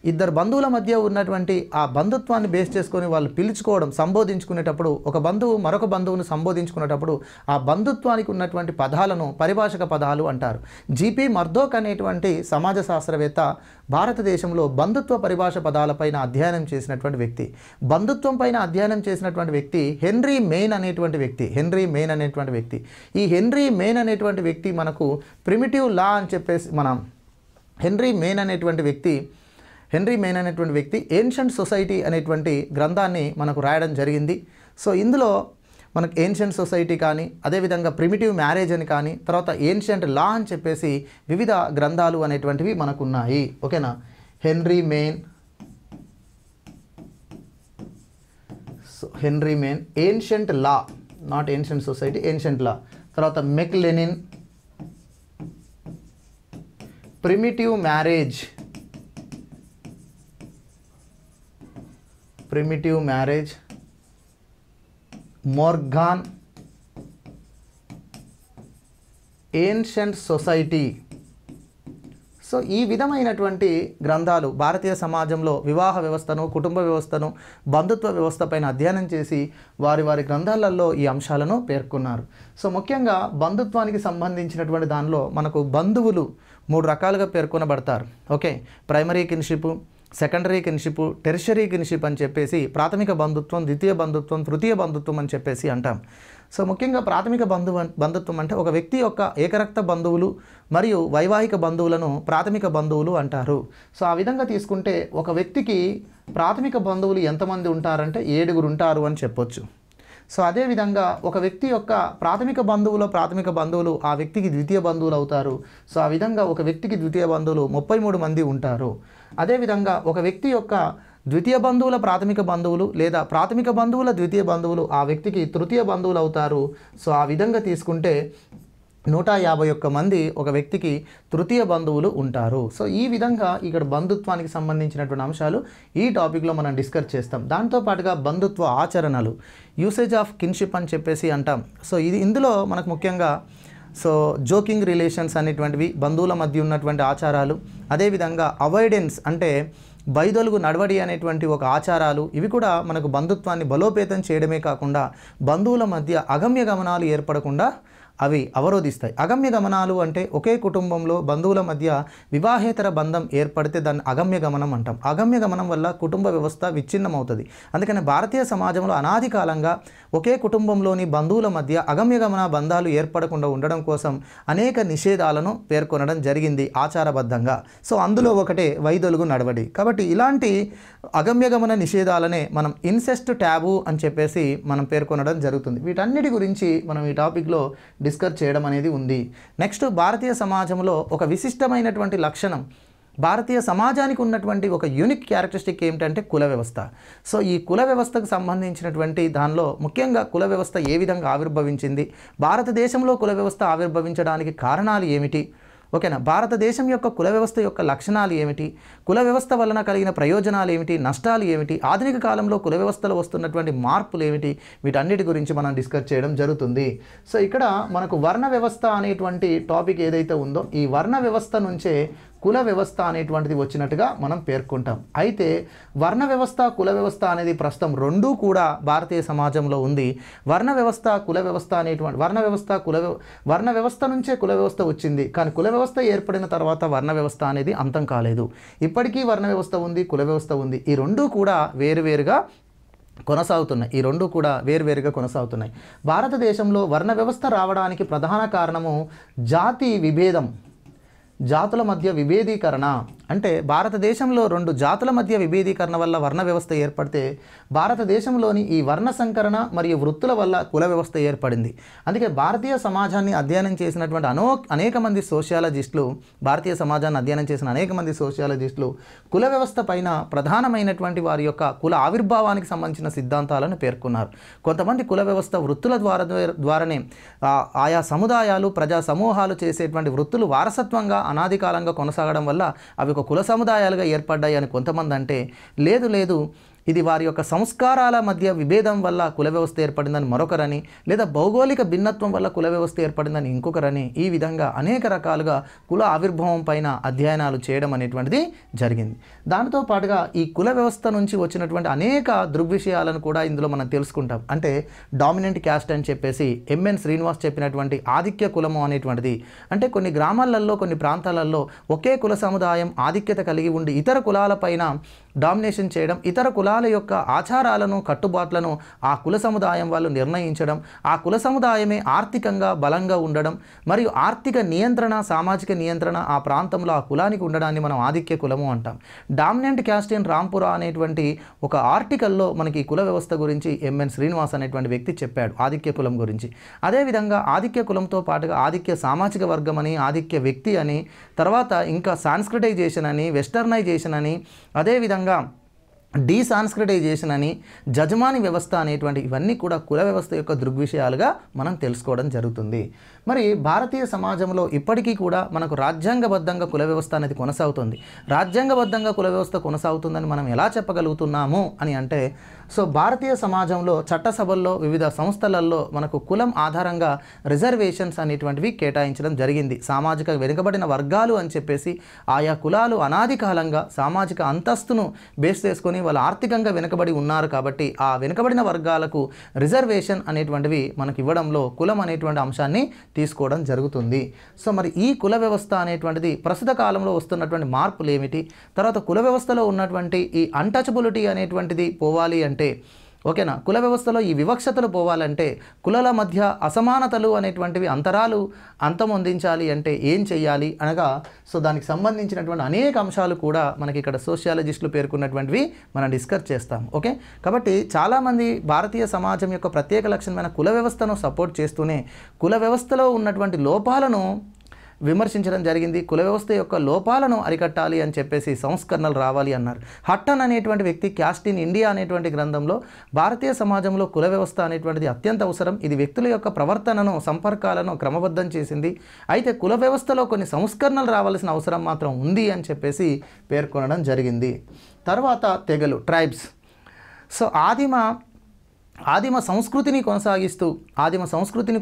ఇద్దరు బంధువుల మధ్య ఉన్నటువంటి ఆ బంధుత్వాన్ని బేస్ చేసుకొని వాళ్ళు పిలుచుకోవడం, సంబోధించుకునేటప్పుడు, ఒక బంధువు మరొక బంధువును సంబోధించుకునేటప్పుడు ఆ బంధుత్వానికి ఉన్నటువంటి పదాలను పరిభాషక పదాలు అంటారు. జిపి మర్దోక్ అనేటువంటి సమాజ శాస్త్రవేత్త భారతదేశంలో బంధుత్వ పరిభాష పదాలపైన అధ్యయనం చేసినటువంటి వ్యక్తి. బంధుత్వం పైన అధ్యయనం చేసినటువంటి వ్యక్తి హెన్రీ మెయిన్ అనేటువంటి వ్యక్తి. ఈ హెన్రీ మెయిన్ అనేటువంటి వ్యక్తి మనకు ప్రిమిటివ్ లా అని చెప్పేసి హెన్రీ మెయిన్ అనేటువంటి వ్యక్తి ఏన్షియంట్ సొసైటీ అనేటువంటి గ్రంథాన్ని మనకు రాయడం జరిగింది. సో ఇందులో మనకు ఏన్షియంట్ సొసైటీ కానీ, అదేవిధంగా ప్రిమిటివ్ మ్యారేజ్ అని కానీ, తర్వాత ఏన్షియంట్ లా అని చెప్పేసి వివిధ గ్రంథాలు అనేటువంటివి మనకు ఉన్నాయి. ఓకేనా. Henry Maine so Henry Maine, ancient law, not ancient society, ancient law. తర్వాత McLennan, primitive marriage, primitive marriage, Morgan, ancient society. So ఈ విధమైనటువంటి గ్రంథాలు భారతీయ సమాజంలో వివాహ వ్యవస్థను, కుటుంబ వ్యవస్థను, బంధుత్వ వ్యవస్థ పైన అధ్యయనం చేసి వారి వారి గ్రంథాలలో ఈ అంశాలను పేర్కొన్నారు. సో ముఖ్యంగా బంధుత్వానికి సంబంధించినటువంటి దానిలో మనకు బంధువులు 3 రకాలుగా పేర్కొనబడతారు. Okay, primary kinship, secondary kinship, tertiary kinship అని చెప్పేసి ప్రాథమిక బంధుత్వం, ద్వితీయ బంధుత్వం, తృతీయ బంధుత్వం అని చెప్పేసి అంటాం. సో ముఖ్యంగా ప్రాథమిక బంధుత్వం అంటే ఒక వ్యక్తి యొక్క ఏకరక్త బంధువులు మరియు వైవాహిక బంధువులను ప్రాథమిక బంధువులు అంటారు. సో ఆ విధంగా తీసుకుంటే ఒక వ్యక్తికి ప్రాథమిక బంధువులు ఎంతమంది ఉంటారంటే 7 ఉంటారు అని చెప్పొచ్చు. సో అదేవిధంగా ఒక వ్యక్తి యొక్క ప్రాథమిక బంధువులు ఆ వ్యక్తికి ద్వితీయ బంధువులు అవుతారు. సో ఆ విధంగా ఒక వ్యక్తికి ద్వితీయ బంధువులు 33 మంది ఉంటారు. అదేవిధంగా ఒక వ్యక్తి యొక్క ద్వితీయ బంధువుల ప్రాథమిక బంధువులు లేదా ప్రాథమిక బంధువుల ద్వితీయ బంధువులు ఆ వ్యక్తికి తృతీయ బంధువులు అవుతారు. సో ఆ విధంగా తీసుకుంటే 151 మంది ఒక వ్యక్తికి తృతీయ బంధువులు ఉంటారు. సో ఈ విధంగా ఇక్కడ బంధుత్వానికి సంబంధించినటువంటి అంశాలు ఈ టాపిక్లో మనం డిస్కస్ చేస్తాం. దాంతోపాటుగా బంధుత్వ ఆచరణలు, యూసేజ్ ఆఫ్ కిన్షిప్ అని చెప్పేసి అంటాం. సో ఇందులో మనకు ముఖ్యంగా జోకింగ్ రిలేషన్స్ అనేటువంటివి, బంధువుల మధ్య ఉన్నటువంటి ఆచారాలు, అదేవిధంగా అవాయిడెన్స్ అంటే బైదొలుగు నడవడి అనేటువంటి ఒక ఆచారాలు, ఇవి కూడా మనకు బంధుత్వాన్ని బలోపేతం చేయడమే కాకుండా బంధువుల మధ్య అగమ్య గమనాలు ఏర్పడకుండా అవి అవరోధిస్తాయి. అగమ్య గమనాలు అంటే ఒకే కుటుంబంలో బంధువుల మధ్య వివాహేతర బంధం ఏర్పడితే దాన్ని అగమ్య గమనం అంటాం. అగమ్య గమనం వల్ల కుటుంబ వ్యవస్థ విచ్ఛిన్నమవుతుంది. అందుకని భారతీయ సమాజంలో అనాది కాలంగా ఒకే కుటుంబంలోని బంధువుల మధ్య అగమ్య గమన బంధాలు ఏర్పడకుండా ఉండడం కోసం అనేక నిషేధాలను పేర్కొనడం జరిగింది ఆచారబద్ధంగా. సో అందులో ఒకటే వైదొలుగు నడవడి. కాబట్టి ఇలాంటి అగమ్య గమన నిషేధాలనే మనం ఇన్సెస్ట్ ట్యాబు అని చెప్పేసి మనం పేర్కొనడం జరుగుతుంది. వీటన్నిటి గురించి మనం ఈ టాపిక్లో డిస్కస్ చేయడం అనేది ఉంది. నెక్స్ట్, భారతీయ సమాజంలో ఒక విశిష్టమైనటువంటి లక్షణం, భారతీయ సమాజానికి ఉన్నటువంటి ఒక యూనిక్ క్యారెక్టరిస్టిక్ ఏమిటంటే కుల వ్యవస్థ. సో ఈ కుల వ్యవస్థకు సంబంధించినటువంటి దానిలో ముఖ్యంగా కుల వ్యవస్థ ఏ విధంగా ఆవిర్భవించింది, భారతదేశంలో కుల వ్యవస్థ ఆవిర్భవించడానికి కారణాలు ఏమిటి, ఓకేనా, భారతదేశం యొక్క కుల వ్యవస్థ యొక్క లక్షణాలు ఏమిటి, కుల వ్యవస్థ వలన కలిగిన ప్రయోజనాలు ఏమిటి, నష్టాలు ఏమిటి, ఆధునిక కాలంలో కుల వ్యవస్థలో వస్తున్నటువంటి మార్పులు ఏమిటి, వీటన్నిటి గురించి మనం డిస్కస్ చేయడం జరుగుతుంది. సో ఇక్కడ మనకు వర్ణ వ్యవస్థ అనేటువంటి టాపిక్ ఏదైతే ఉందో ఈ వర్ణ వ్యవస్థ నుంచే కుల వ్యవస్థ అనేటువంటిది వచ్చినట్టుగా మనం పేర్కొంటాం. అయితే వర్ణ వ్యవస్థ, కుల వ్యవస్థ అనేది ప్రస్తుతం రెండూ కూడా భారతీయ సమాజంలో ఉంది. వర్ణ వ్యవస్థ, కుల వ్యవస్థ అనేటువంటి వర్ణ వ్యవస్థ నుంచే కుల వ్యవస్థ వచ్చింది. కానీ కుల వ్యవస్థ ఏర్పడిన తర్వాత వర్ణ వ్యవస్థ అనేది అంతం కాలేదు. ఇప్పటికీ వర్ణ వ్యవస్థ ఉంది, కుల వ్యవస్థ ఉంది. ఈ రెండూ కూడా వేరువేరుగా కొనసాగుతున్నాయి. భారతదేశంలో వర్ణ వ్యవస్థ రావడానికి ప్రధాన కారణము జాతి విభేదం, జాతుల మధ్య విభేదీకరణ. అంటే భారతదేశంలో 2 జాతుల మధ్య విభేదీకరణ వల్ల వర్ణ వ్యవస్థ ఏర్పడితే భారతదేశంలోని ఈ వర్ణ సంకరణ మరియు వృత్తుల వల్ల కుల వ్యవస్థ ఏర్పడింది. అందుకే భారతీయ సమాజాన్ని అధ్యయనం చేసినటువంటి అనేక మంది సోషియాలజిస్టులు, కుల వ్యవస్థ పైన ప్రధానమైనటువంటి వారి యొక్క కుల ఆవిర్భావానికి సంబంధించిన సిద్ధాంతాలను పేర్కొన్నారు. కొంతమంది కుల వ్యవస్థ వృత్తుల ద్వారానే ఆయా సముదాయాలు, ప్రజా సమూహాలు చేసేటువంటి వృత్తులు వారసత్వంగా అనాది కాలంగా కొనసాగడం వల్ల అవి ఒక కుల సముదాయాలుగా ఏర్పడ్డాయి అని కొంతమంది అంటే, లేదు ఇది వారి యొక్క సంస్కారాల మధ్య విభేదం వల్ల కుల వ్యవస్థ ఏర్పడిందని మరొకరని, లేదా భౌగోళిక భిన్నత్వం వల్ల కుల వ్యవస్థ ఏర్పడిందని ఇంకొకరని, ఈ విధంగా అనేక రకాలుగా కుల ఆవిర్భావం పైన అధ్యయనాలు చేయడం అనేటువంటిది జరిగింది. దానితో పాటుగా ఈ కుల వ్యవస్థ నుంచి వచ్చినటువంటి అనేక దృగ్విషయాలను కూడా ఇందులో మనం తెలుసుకుంటాం. అంటే డామినెంట్ క్యాస్ట్ అని చెప్పేసి ఎంఎన్ శ్రీనివాస్ చెప్పినటువంటి ఆధిక్య కులము అనేటువంటిది, అంటే కొన్ని గ్రామాలలో, కొన్ని ప్రాంతాలలో ఒకే కుల సముదాయం ఆధిక్యత కలిగి ఉండి ఇతర కులాలపైన డామినేషన్ చేయడం, ఇతర కులాల యొక్క ఆచారాలను, కట్టుబాట్లను ఆ కుల సముదాయం వాళ్ళు నిర్ణయించడం, ఆ కుల సముదాయమే ఆర్థికంగా బలంగా ఉండడం, మరియు ఆర్థిక నియంత్రణ, సామాజిక నియంత్రణ ఆ ప్రాంతంలో ఆ కులానికి ఉండడాన్ని మనం ఆధిక్య కులము అంటాం. డామినెంట్ క్యాస్ట్ ఇన్ రాంపురా అనేటువంటి ఒక ఆర్టికల్లో మనకి కుల వ్యవస్థ గురించి ఎంఎన్ శ్రీనివాస్ అనేటువంటి వ్యక్తి చెప్పాడు, ఆధిక్య కులం గురించి. అదేవిధంగా ఆధిక్య కులంతో పాటుగా ఆధిక్య సామాజిక వర్గం అని, ఆధిక్య వ్యక్తి అని, తర్వాత ఇంకా సాంస్క్రిటైజేషన్ అని, వెస్టర్నైజేషన్ అని, అదేవిధంగా డీసాంస్క్రిటైజేషన్ అని, జజమాని వ్యవస్థ అనేటువంటి ఇవన్నీ కూడా కుల వ్యవస్థ యొక్క దృగ్విషయాలుగా మనం తెలుసుకోవడం జరుగుతుంది. మరి భారతీయ సమాజంలో ఇప్పటికీ కూడా మనకు రాజ్యాంగబద్ధంగా కుల వ్యవస్థ అనేది కొనసాగుతుంది. రాజ్యాంగబద్ధంగా కుల వ్యవస్థ కొనసాగుతుందని మనం ఎలా చెప్పగలుగుతున్నాము అని అంటే, సో భారతీయ సమాజంలో చట్టసభల్లో వివిధ సంస్థలలో మనకు కులం ఆధారంగా రిజర్వేషన్స్ అనేటువంటివి కేటాయించడం జరిగింది. సామాజిక వెనుకబడిన వర్గాలు అని చెప్పేసి ఆయా కులాలు అనాది కాలంగా సామాజిక అంతస్తును బేస్ చేసుకొని వాళ్ళు ఆర్థికంగా వెనుకబడి ఉన్నారు కాబట్టి ఆ వెనుకబడిన వర్గాలకు రిజర్వేషన్ అనేటువంటివి మనకి ఇవ్వడంలో కులం అనేటువంటి అంశాన్ని తీసుకోవడం జరుగుతుంది. సో మరి ఈ కుల వ్యవస్థ అనేటువంటిది ప్రస్తుత కాలంలో వస్తున్నటువంటి మార్పులు ఏమిటి, తర్వాత కుల వ్యవస్థలో ఉన్నటువంటి ఈ అన్టచబిలిటీ అనేటువంటిది పోవాలి అంటే, ఓకేనా, కుల వ్యవస్థలో ఈ వివక్షతలు పోవాలంటే, కులాల మధ్య అసమానతలు అనేటువంటివి అంతరాలు అంతమొందించాలి అంటే ఏం చేయాలి అనగా, సో దానికి సంబంధించినటువంటి అనేక అంశాలు కూడా మనకి ఇక్కడ సోషియాలజిస్టులు పేర్కొన్నటువంటివి మనం డిస్కస్ చేస్తాం. ఓకే, కాబట్టి చాలామంది భారతీయ సమాజం యొక్క ప్రత్యేక లక్షణమైన కుల వ్యవస్థను సపోర్ట్ చేస్తూనే కుల వ్యవస్థలో ఉన్నటువంటి లోపాలను విమర్శించడం జరిగింది. కుల వ్యవస్థ యొక్క లోపాలను అరికట్టాలి అని చెప్పేసి సంస్కరణలు రావాలి అన్నారు. హట్టన్ అనేటువంటి వ్యక్తి క్యాస్ట్ ఇన్ ఇండియా అనేటువంటి గ్రంథంలో భారతీయ సమాజంలో కుల వ్యవస్థ అనేటువంటిది అత్యంత అవసరం, ఇది వ్యక్తుల యొక్క ప్రవర్తనను సంపర్కాలను క్రమబద్ధం చేసింది, అయితే కుల వ్యవస్థలో కొన్ని సంస్కరణలు రావాల్సిన అవసరం మాత్రం ఉంది అని చెప్పేసి పేర్కొనడం జరిగింది. తర్వాత తెగలు, ట్రైబ్స్. సో ఆదిమ సంస్కృతిని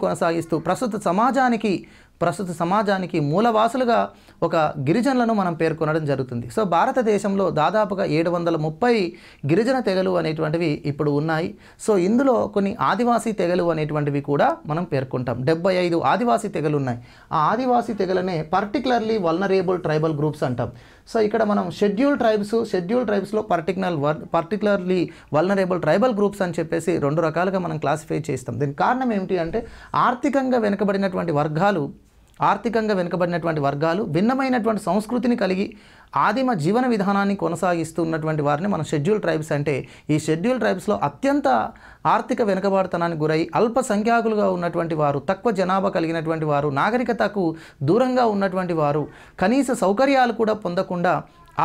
కొనసాగిస్తూ ప్రస్తుత సమాజానికి మూలవాసులుగా ఒక గిరిజనులను మనం పేర్కొనడం జరుగుతుంది. సో భారతదేశంలో దాదాపుగా 730 గిరిజన తెగలు అనేటువంటివి ఇప్పుడు ఉన్నాయి. సో ఇందులో కొన్ని ఆదివాసీ తెగలు అనేటువంటివి కూడా మనం పేర్కొంటాం. 75 ఆదివాసీ తెగలు ఉన్నాయి. ఆ ఆదివాసీ తెగలనే పర్టికులర్లీ వల్నరేబుల్ ట్రైబల్ గ్రూప్స్ అంటాం. సో ఇక్కడ మనం షెడ్యూల్ ట్రైబ్స్లో పర్టికులర్లీ వల్నరేబుల్ ట్రైబల్ గ్రూప్స్ అని చెప్పేసి 2 రకాలుగా మనం క్లాసిఫై చేస్తాం. దీనికి కారణం ఏమిటి అంటే, ఆర్థికంగా వెనుకబడినటువంటి వర్గాలు భిన్నమైనటువంటి సంస్కృతిని కలిగి ఆదిమ జీవన విధానాన్ని కొనసాగిస్తున్నటువంటి వారిని మనం షెడ్యూల్ ట్రైబ్స్ అంటే, ఈ షెడ్యూల్ ట్రైబ్స్లో అత్యంత ఆర్థిక వెనుకబాటుతనానికి గురై అల్పసంఖ్యాకులుగా ఉన్నటువంటి వారు, తక్కువ జనాభా కలిగినటువంటి వారు, నాగరికతకు దూరంగా ఉన్నటువంటి వారు, కనీస సౌకర్యాలు కూడా పొందకుండా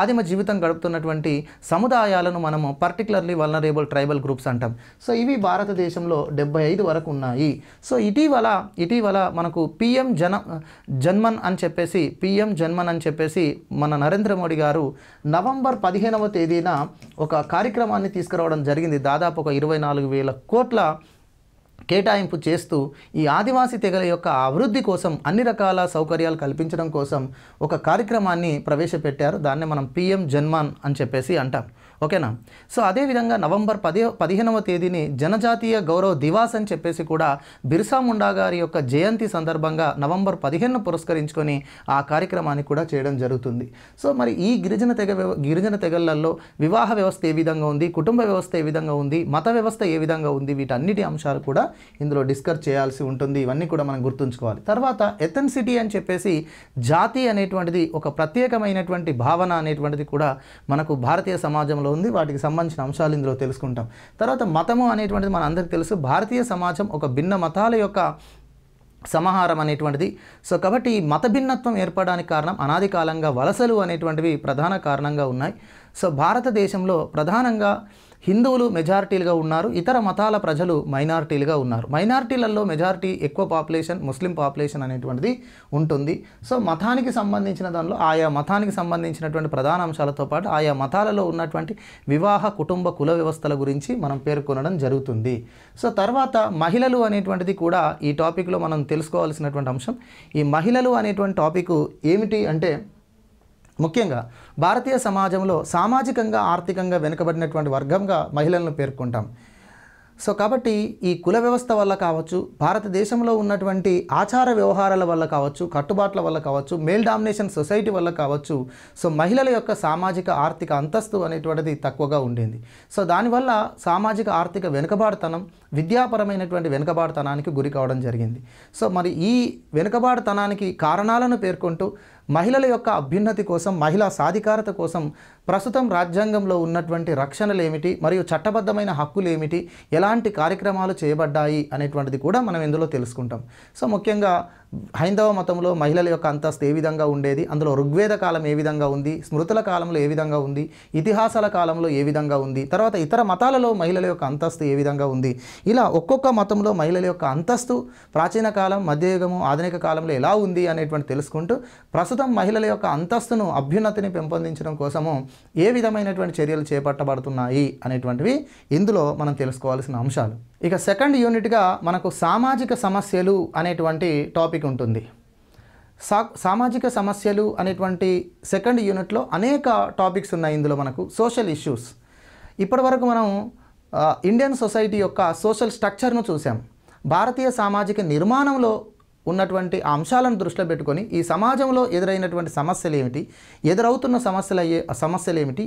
ఆదిమ జీవితం గడుపుతున్నటువంటి సముదాయాలను మనము పర్టికులర్లీ వల్నరేబుల్ ట్రైబల్ గ్రూప్స్ అంటాం. సో ఇవి భారతదేశంలో 75 వరకు ఉన్నాయి. సో ఇటీవల మనకు పిఎం జన్మన్ అని చెప్పేసి మన నరేంద్ర మోడీ గారు నవంబర్ 15వ తేదీన ఒక కార్యక్రమాన్ని తీసుకురావడం జరిగింది. దాదాపు ఒక 24,000 కోట్ల కేటాయింపు చేస్తూ ఈ ఆదివాసీ తెగల యొక్క అభివృద్ధి కోసం, అన్ని రకాల సౌకర్యాలు కల్పించడం కోసం ఒక కార్యక్రమాన్ని ప్రవేశపెట్టారు. దాన్ని మనం పిఎం జన్మన్ అని చెప్పేసి అంటాం. ఓకేనా. సో అదేవిధంగా నవంబర్ 15వ తేదీని జనజాతీయ గౌరవ దివాస్ అని చెప్పేసి కూడా బిర్సా ముండా గారి యొక్క జయంతి సందర్భంగా నవంబర్ 15ను పురస్కరించుకొని ఆ కార్యక్రమాన్ని కూడా చేయడం జరుగుతుంది. సో మరి ఈ గిరిజన తెగలలో వివాహ వ్యవస్థ ఏ విధంగా ఉంది, కుటుంబ వ్యవస్థ ఏ విధంగా ఉంది, మత వ్యవస్థ ఏ విధంగా ఉంది, వీటన్నిటి అంశాలు కూడా ఇందులో డిస్కస్ చేయాల్సి ఉంటుంది. ఇవన్నీ కూడా మనం గుర్తుంచుకోవాలి. తర్వాత ఎథెన్సిటీ అని చెప్పేసి జాతి అనేటువంటిది ఒక ప్రత్యేకమైనటువంటి భావన అనేటువంటిది కూడా మనకు భారతీయ సమాజంలో ఉంది. వాటికి సంబంధించిన అంశాలు ఇందులో తెలుసుకుంటాం. తర్వాత మతము అనేటువంటిది మన అందరికీ తెలుసు. భారతీయ సమాజం ఒక భిన్న మతాల యొక్క సమాహారం అనేటువంటిది. సో కాబట్టి ఈ మత భిన్నత్వం ఏర్పడడానికి కారణం అనాది కాలంగా వలసలు అనేటువంటివి ప్రధాన కారణంగా ఉన్నాయి. సో భారతదేశంలో ప్రధానంగా హిందువులు మెజారిటీలుగా ఉన్నారు, ఇతర మతాల ప్రజలు మైనారిటీలుగా ఉన్నారు. మైనారిటీలలో మెజారిటీ ఎక్కువ పాపులేషన్ ముస్లిం పాపులేషన్ అనేటువంటిది ఉంటుంది. సో మతానికి సంబంధించిన దానిలో ఆయా మతానికి సంబంధించినటువంటి ప్రధాన అంశాలతో పాటు ఆయా మతాలలో ఉన్నటువంటి వివాహ, కుటుంబ, కుల వ్యవస్థల గురించి మనం పేర్కొనడం జరుగుతుంది. సో తర్వాత మహిళలు అనేటువంటిది కూడా ఈ టాపిక్లో మనం తెలుసుకోవాల్సినటువంటి అంశం. ఈ మహిళలు అనేటువంటి టాపిక్ ఏమిటి అంటే, ముఖ్యంగా భారతీయ సమాజంలో సామాజికంగా ఆర్థికంగా వెనుకబడినటువంటి వర్గంగా మహిళలను పేర్కొంటాం. సో కాబట్టి ఈ కుల వ్యవస్థ వల్ల కావచ్చు, భారతదేశంలో ఉన్నటువంటి ఆచార వ్యవహారాల వల్ల కావచ్చు, కట్టుబాట్ల వల్ల కావచ్చు, మేల్ డామినేషన్ సొసైటీ వల్ల కావచ్చు, సో మహిళల యొక్క సామాజిక ఆర్థిక అంతస్తు అనేటువంటిది తక్కువగా ఉండింది. సో దానివల్ల సామాజిక ఆర్థిక వెనుకబాటుతనం, విద్యాపరమైనటువంటి వెనుకబాటుతనానికి గురి కావడం జరిగింది. సో మరి ఈ వెనుకబాటుతనానికి కారణాలను పేర్కొంటూ మహిళల యొక్క అభ్యున్నతి కోసం, మహిళా సాధికారత కోసం ప్రస్తుతం రాజ్యాంగంలో ఉన్నటువంటి రక్షణలు ఏమిటి, మరియు చట్టబద్ధమైన హక్కులు ఏమిటి, ఎలాంటి కార్యక్రమాలు చేయబడ్డాయి అనేటువంటిది కూడా మనం ఇందులో తెలుసుకుంటాం. సో ముఖ్యంగా హైందవ మతంలో మహిళల యొక్క అంతస్తు ఏ విధంగా ఉండేది, అందులో ఋగ్వేద కాలం ఏ విధంగా ఉంది, స్మృతుల కాలంలో ఏ విధంగా ఉంది, ఇతిహాసాల కాలంలో ఏ విధంగా ఉంది, తర్వాత ఇతర మతాలలో మహిళల యొక్క అంతస్తు ఏ విధంగా ఉంది, ఇలా ఒక్కొక్క మతంలో మహిళల యొక్క అంతస్తు ప్రాచీన కాలం, మధ్యయుగము, ఆధునిక కాలంలో ఎలా ఉంది అనేటువంటి తెలుసుకుంటూ ప్రస్తుతం మహిళల యొక్క అంతస్తును అభ్యున్నతిని పెంపొందించడం కోసము ఏ విధమైనటువంటి చర్యలు చేపట్టబడుతున్నాయి అనేటువంటివి ఇందులో మనం తెలుసుకోవాల్సిన అంశాలు. ఇక సెకండ్ యూనిట్గా మనకు సామాజిక సమస్యలు అనేటువంటి టాపిక్ ఉంటుంది. సామాజిక సమస్యలు అనేటువంటి సెకండ్ యూనిట్లో అనేక టాపిక్స్ ఉన్నాయి. ఇందులో మనకు సోషల్ ఇష్యూస్. ఇప్పటివరకు మనం ఇండియన్ సొసైటీ యొక్క సోషల్ స్ట్రక్చర్ను చూసాం. భారతీయ సామాజిక నిర్మాణంలో ఉన్నటువంటి అంశాలను దృష్టిలో పెట్టుకొని ఈ సమాజంలో ఎదురైనటువంటి సమస్యలు ఏమిటి, ఎదురవుతున్న సమస్యలు ఏమిటి,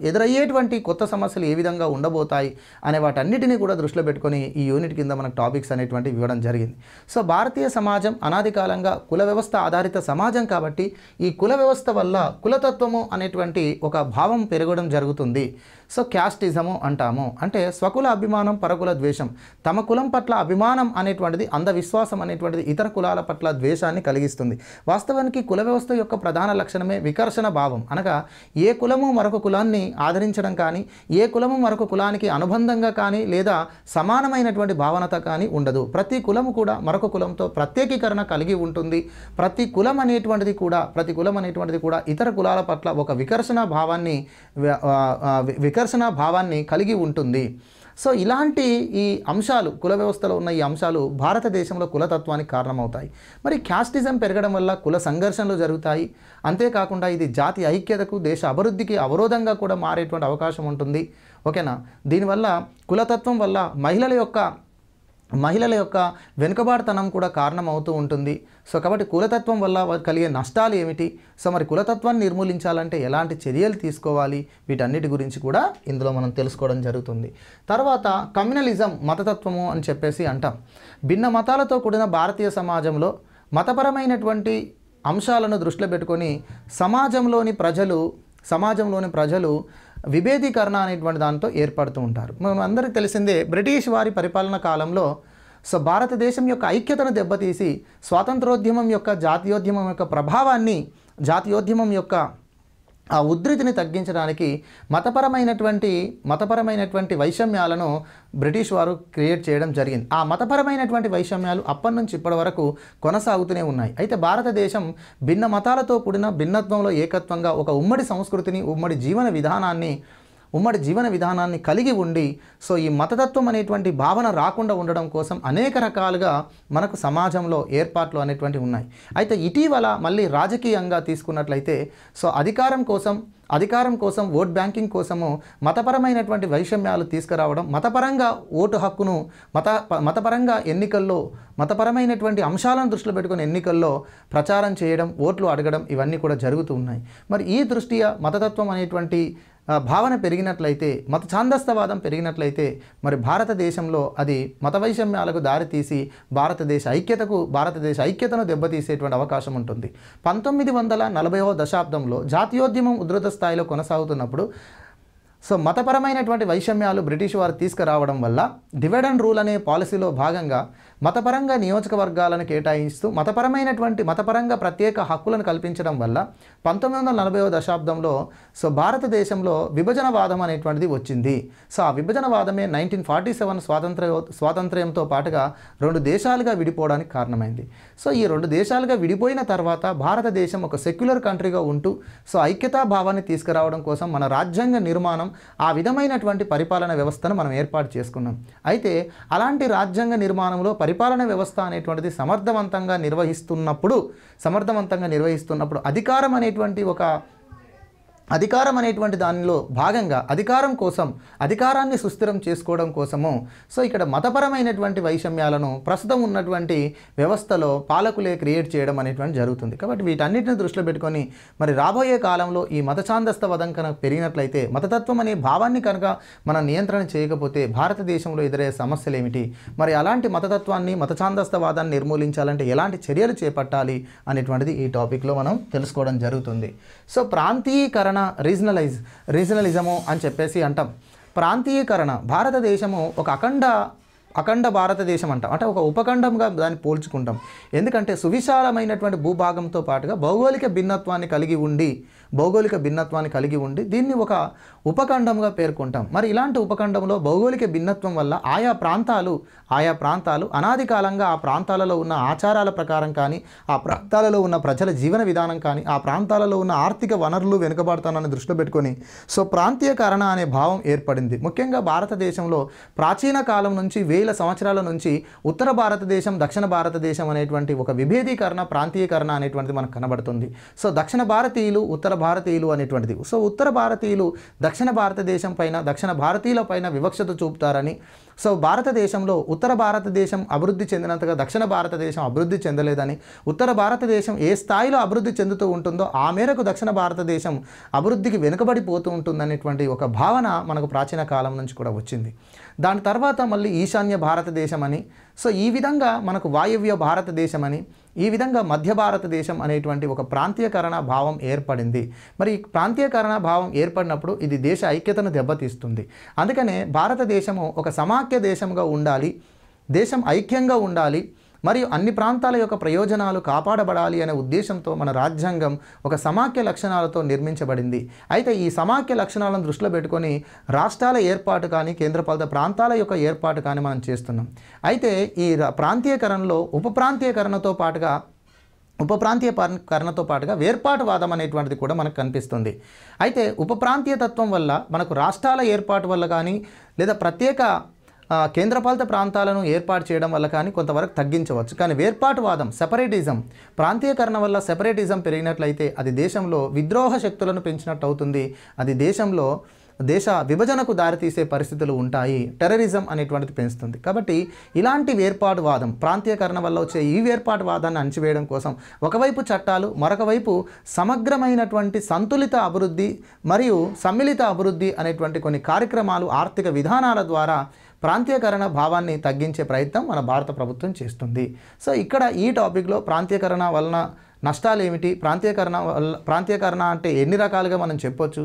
ఎదురయ్యేటువంటి కొత్త సమస్యలు ఏ విధంగా ఉండబోతాయి అనే వాటన్నిటినీ కూడా దృష్టిలో పెట్టుకొని ఈ యూనిట్ కింద మనకు టాపిక్స్ అనేటువంటివి ఇవ్వడం జరిగింది. సో భారతీయ సమాజం అనాది కాలంగా కుల వ్యవస్థ ఆధారిత సమాజం కాబట్టి ఈ కుల వ్యవస్థ వల్ల కులతత్వము అనేటువంటి ఒక భావం పెరగడం జరుగుతుంది. సో క్యాస్టిజము అంటాము. అంటే స్వకుల అభిమానం, పరకుల ద్వేషం. తమ కులం పట్ల అభిమానం అనేటువంటిది, అంధవిశ్వాసం అనేటువంటిది ఇతర కులాల పట్ల ద్వేషాన్ని కలిగిస్తుంది. వాస్తవానికి కుల వ్యవస్థ యొక్క ప్రధాన లక్షణమే వికర్షణ భావం. అనగా ఏ కులము మరొక కులాన్ని ఆదరించడం కానీ, ఏ కులము మరొక కులానికి అనుబంధంగా కానీ లేదా సమానమైనటువంటి భావనత కానీ ఉండదు. ప్రతి కులము కూడా మరొక కులంతో ప్రత్యేకీకరణ కలిగి ఉంటుంది. ప్రతి కులం అనేటువంటిది కూడా ఇతర కులాల పట్ల ఒక వికర్షణ భావాన్ని కలిగి ఉంటుంది. సో ఇలాంటి ఈ అంశాలు, కుల వ్యవస్థలో ఉన్న ఈ అంశాలు భారతదేశంలో కులతత్వానికి కారణమవుతాయి. మరి క్యాస్టిజం పెరగడం వల్ల కుల సంఘర్షణలు జరుగుతాయి. అంతేకాకుండా ఇది జాతి ఐక్యతకు, దేశ అభివృద్ధికి అవరోధంగా కూడా మారేటువంటి అవకాశం ఉంటుంది. ఓకేనా? దీనివల్ల కులతత్వం వల్ల మహిళల యొక్క వెనుకబాటుతనం కూడా కారణమవుతూ ఉంటుంది. సో కాబట్టి కులతత్వం వల్ల కలిగే నష్టాలు ఏమిటి, సో మరి కులతత్వాన్ని నిర్మూలించాలంటే ఎలాంటి చర్యలు తీసుకోవాలి, వీటన్నిటి గురించి కూడా ఇందులో మనం తెలుసుకోవడం జరుగుతుంది. తర్వాత కమ్యూనలిజం, మతతత్వము అని చెప్పేసి అంటాం. భిన్న మతాలతో కూడిన భారతీయ సమాజంలో మతపరమైనటువంటి అంశాలను దృష్టిలో పెట్టుకొని సమాజంలోని ప్రజలు విభేదీకరణ అనేటువంటి దాంతో ఏర్పడుతూ ఉంటారు. మనం అందరికీ తెలిసిందే, బ్రిటిష్ వారి పరిపాలన కాలంలో సో భారతదేశం యొక్క ఐక్యతను దెబ్బతీసి స్వాతంత్రోద్యమం యొక్క, జాతీయోద్యమం యొక్క ప్రభావాన్ని, జాతీయోద్యమం యొక్క ఆ ఉధృతిని తగ్గించడానికి మతపరమైనటువంటి వైషమ్యాలను బ్రిటిష్ వారు క్రియేట్ చేయడం జరిగింది. ఆ మతపరమైనటువంటి వైషమ్యాలు అప్పటి నుంచి ఇప్పటి వరకు కొనసాగుతూనే ఉన్నాయి. అయితే భారతదేశం భిన్న మతాలతో కూడిన భిన్నత్వంలో ఏకత్వంగా ఒక ఉమ్మడి సంస్కృతిని, ఉమ్మడి జీవన విధానాన్ని కలిగి ఉండి, సో ఈ మతతత్వం అనేటువంటి భావన రాకుండా ఉండడం కోసం అనేక రకాలుగా మనకు సమాజంలో ఏర్పాట్లు అనేటువంటివి ఉన్నాయి. అయితే ఇటీవల మళ్ళీ రాజకీయంగా తీసుకున్నట్లయితే సో అధికారం కోసం ఓట్ బ్యాంకింగ్ కోసము మతపరమైనటువంటి వైషమ్యాలు తీసుకురావడం, మతపరంగా ఓటు హక్కును మతపరంగా ఎన్నికల్లో మతపరమైనటువంటి అంశాలను దృష్టిలో పెట్టుకుని ఎన్నికల్లో ప్రచారం చేయడం, ఓట్లు అడగడం, ఇవన్నీ కూడా జరుగుతూ ఉన్నాయి. మరి ఈ దృష్ట్యా మతతత్వం అనేటువంటి భావన పెరిగినట్లయితే, మత ఛాందస్తవాదం పెరిగినట్లయితే మరి భారతదేశంలో అది మత వైషమ్యాలకు దారితీసి భారతదేశ ఐక్యతను దెబ్బతీసేటువంటి అవకాశం ఉంటుంది. 1940వ దశాబ్దంలో జాతీయోద్యమం ఉధృత స్థాయిలో కొనసాగుతున్నప్పుడు సో మతపరమైనటువంటి వైషమ్యాలు బ్రిటిష్ వారు తీసుకురావడం వల్ల డివైడ్ అండ్ రూల్ అనే పాలసీలో భాగంగా మతపరంగా నియోజకవర్గాలను కేటాయిస్తూ మతపరంగా ప్రత్యేక హక్కులను కల్పించడం వల్ల 1940వ దశాబ్దంలో సో భారతదేశంలో విభజనవాదం అనేటువంటిది వచ్చింది. సో ఆ విభజనవాదమే 1947 స్వాతంత్ర్యంతో పాటుగా 2 దేశాలుగా విడిపోవడానికి కారణమైంది. సో ఈ 2 దేశాలుగా విడిపోయిన తర్వాత భారతదేశం ఒక సెక్యులర్ కంట్రీగా ఉంటూ సో ఐక్యతా భావాన్ని తీసుకురావడం కోసం మన రాజ్యాంగ నిర్మాణం, ఆ విధమైనటువంటి పరిపాలన వ్యవస్థను మనం ఏర్పాటు చేసుకున్నాం. అయితే అలాంటి రాజ్యాంగ నిర్మాణంలో పరిపాలన వ్యవస్థ అనేటువంటిది సమర్థవంతంగా నిర్వహిస్తున్నప్పుడు అధికారం అనేటువంటి దానిలో భాగంగా అధికారాన్ని సుస్థిరం చేసుకోవడం కోసము సో ఇక్కడ మతపరమైనటువంటి వైషమ్యాలను ప్రస్తుతం ఉన్నటువంటి వ్యవస్థలో పాలకులే క్రియేట్ చేయడం అనేటువంటి జరుగుతుంది. కాబట్టి వీటన్నిటిని దృష్టిలో పెట్టుకొని మరి రాబోయే కాలంలో ఈ మత ఛాందస్తవాదం కనుక పెరిగినట్లయితే, మతతత్వం అనే భావాన్ని కనుక మనం నియంత్రణ చేయకపోతే భారతదేశంలో ఎదురయ్యే సమస్యలు ఏమిటి, మరి అలాంటి మతతత్వాన్ని, మత ఛాందస్తవాదాన్ని నిర్మూలించాలంటే ఎలాంటి చర్యలు చేపట్టాలి అనేటువంటిది ఈ టాపిక్లో మనం తెలుసుకోవడం జరుగుతుంది. సో ప్రాంతీయీకరణ, రీజనలిజము అని చెప్పేసి అంటాం. ప్రాంతీయీకరణ, భారతదేశము ఒక అఖండ భారతదేశం అంటాం, అంటే ఒక ఉపఖండంగా దాన్ని పోల్చుకుంటాం. ఎందుకంటే సువిశాలమైనటువంటి భూభాగంతో పాటుగా భౌగోళిక భిన్నత్వాన్ని కలిగి ఉండి దీన్ని ఒక ఉపఖండంగా పేర్కొంటాం. మరి ఇలాంటి ఉపఖండంలో భౌగోళిక భిన్నత్వం వల్ల ఆయా ప్రాంతాలు అనాది కాలంగా ఆ ప్రాంతాలలో ఉన్న ఆచారాల ప్రకారం కానీ, ఆ ప్రాంతాలలో ఉన్న ప్రజల జీవన విధానం కానీ, ఆ ప్రాంతాలలో ఉన్న ఆర్థిక వనరులు వెనుకబడతానని దృష్టిలో పెట్టుకొని ప్రాంతీయకరణ అనే భావం ఏర్పడింది. ముఖ్యంగా భారతదేశంలో ప్రాచీన కాలం నుంచి వేల సంవత్సరాల నుంచి ఉత్తర భారతదేశం, దక్షిణ భారతదేశం అనేటువంటి ఒక విభేదీకరణ, ప్రాంతీయకరణ అనేటువంటిది మనకు కనబడుతుంది. సో దక్షిణ భారతీయులు, ఉత్తర భారతీయులు అనేటువంటిది. సో ఉత్తర భారతీయులు దక్షిణ భారతదేశం పైన, దక్షిణ భారతీయుల పైన వివక్షత చూపుతారని, సో భారతదేశంలో ఉత్తర భారతదేశం అభివృద్ధి చెందినంతగా దక్షిణ భారతదేశం అభివృద్ధి చెందలేదని, ఉత్తర భారతదేశం ఏ స్థాయిలో అభివృద్ధి చెందుతూ ఉంటుందో ఆ మేరకు దక్షిణ భారతదేశం అభివృద్ధికి వెనుకబడిపోతూ ఉంటుందనేటువంటి ఒక భావన మనకు ప్రాచీన కాలం నుంచి కూడా వచ్చింది. దాని తర్వాత మళ్ళీ ఈశాన్య భారతదేశం అని, సో ఈ విధంగా మనకు వాయవ్య భారతదేశం అని, ఈ విధంగా మధ్య భారతదేశం అనేటువంటి ఒక ప్రాంతీయకరణ భావం ఏర్పడింది. మరి ఈ ప్రాంతీయకరణ భావం ఏర్పడినప్పుడు ఇది దేశ ఐక్యతను దెబ్బతీస్తుంది. అందుకనే భారతదేశము ఒక సమాఖ్య దేశంగా ఉండాలి, దేశం ఐక్యంగా ఉండాలి, మరియు అన్ని ప్రాంతాల యొక్క ప్రయోజనాలు కాపాడబడాలి అనే ఉద్దేశంతో మన రాజ్యాంగం ఒక సమాఖ్య లక్షణాలతో నిర్మించబడింది. అయితే ఈ సమాఖ్య లక్షణాలను దృష్టిలో పెట్టుకొని రాష్ట్రాల ఏర్పాటు కానీ, కేంద్రపాలిత ప్రాంతాల యొక్క ఏర్పాటు కానీ మనం చేస్తున్నాం. అయితే ఈ ప్రాంతీయకరణలో ఉపప్రాంతీయకరణతో పాటుగా వేర్పాటువాదం అనేటువంటిది కూడా మనకు కనిపిస్తుంది. అయితే ఉపప్రాంతీయతత్వం వల్ల మనకు రాష్ట్రాల ఏర్పాటు వల్ల కానీ, లేదా ప్రత్యేక కేంద్రపాలిత ప్రాంతాలను ఏర్పాటు చేయడం వల్ల కానీ కొంతవరకు తగ్గించవచ్చు. కానీ వేర్పాటువాదం, సెపరేటిజం, ప్రాంతీయకరణ వల్ల సెపరేటిజం పెరిగినట్లయితే అది దేశంలో విద్రోహ శక్తులను పెంచినట్టు అవుతుంది. అది దేశ విభజనకు దారితీసే పరిస్థితులు ఉంటాయి. టెర్రరిజం అనేటువంటిది పెంచుతుంది. కాబట్టి ఇలాంటి వేర్పాటువాదం, ప్రాంతీయకరణ వల్ల వచ్చే ఈ వేర్పాటువాదాన్ని అణచివేయడం కోసం ఒకవైపు చట్టాలు, మరొక వైపు సమగ్రమైనటువంటి సంతులిత అభివృద్ధి మరియు సమ్మిళిత అభివృద్ధి అనేటువంటి కొన్ని కార్యక్రమాలు, ఆర్థిక విధానాల ద్వారా ప్రాంతీయకరణ భావాన్ని తగ్గించే ప్రయత్నం మన భారత ప్రభుత్వం చేస్తుంది. సో ఇక్కడ ఈ టాపిక్లో ప్రాంతీయకరణ వలన నష్టాలు ఏమిటి, ప్రాంతీయకరణ అంటే ఎన్ని రకాలుగా మనం చెప్పొచ్చు,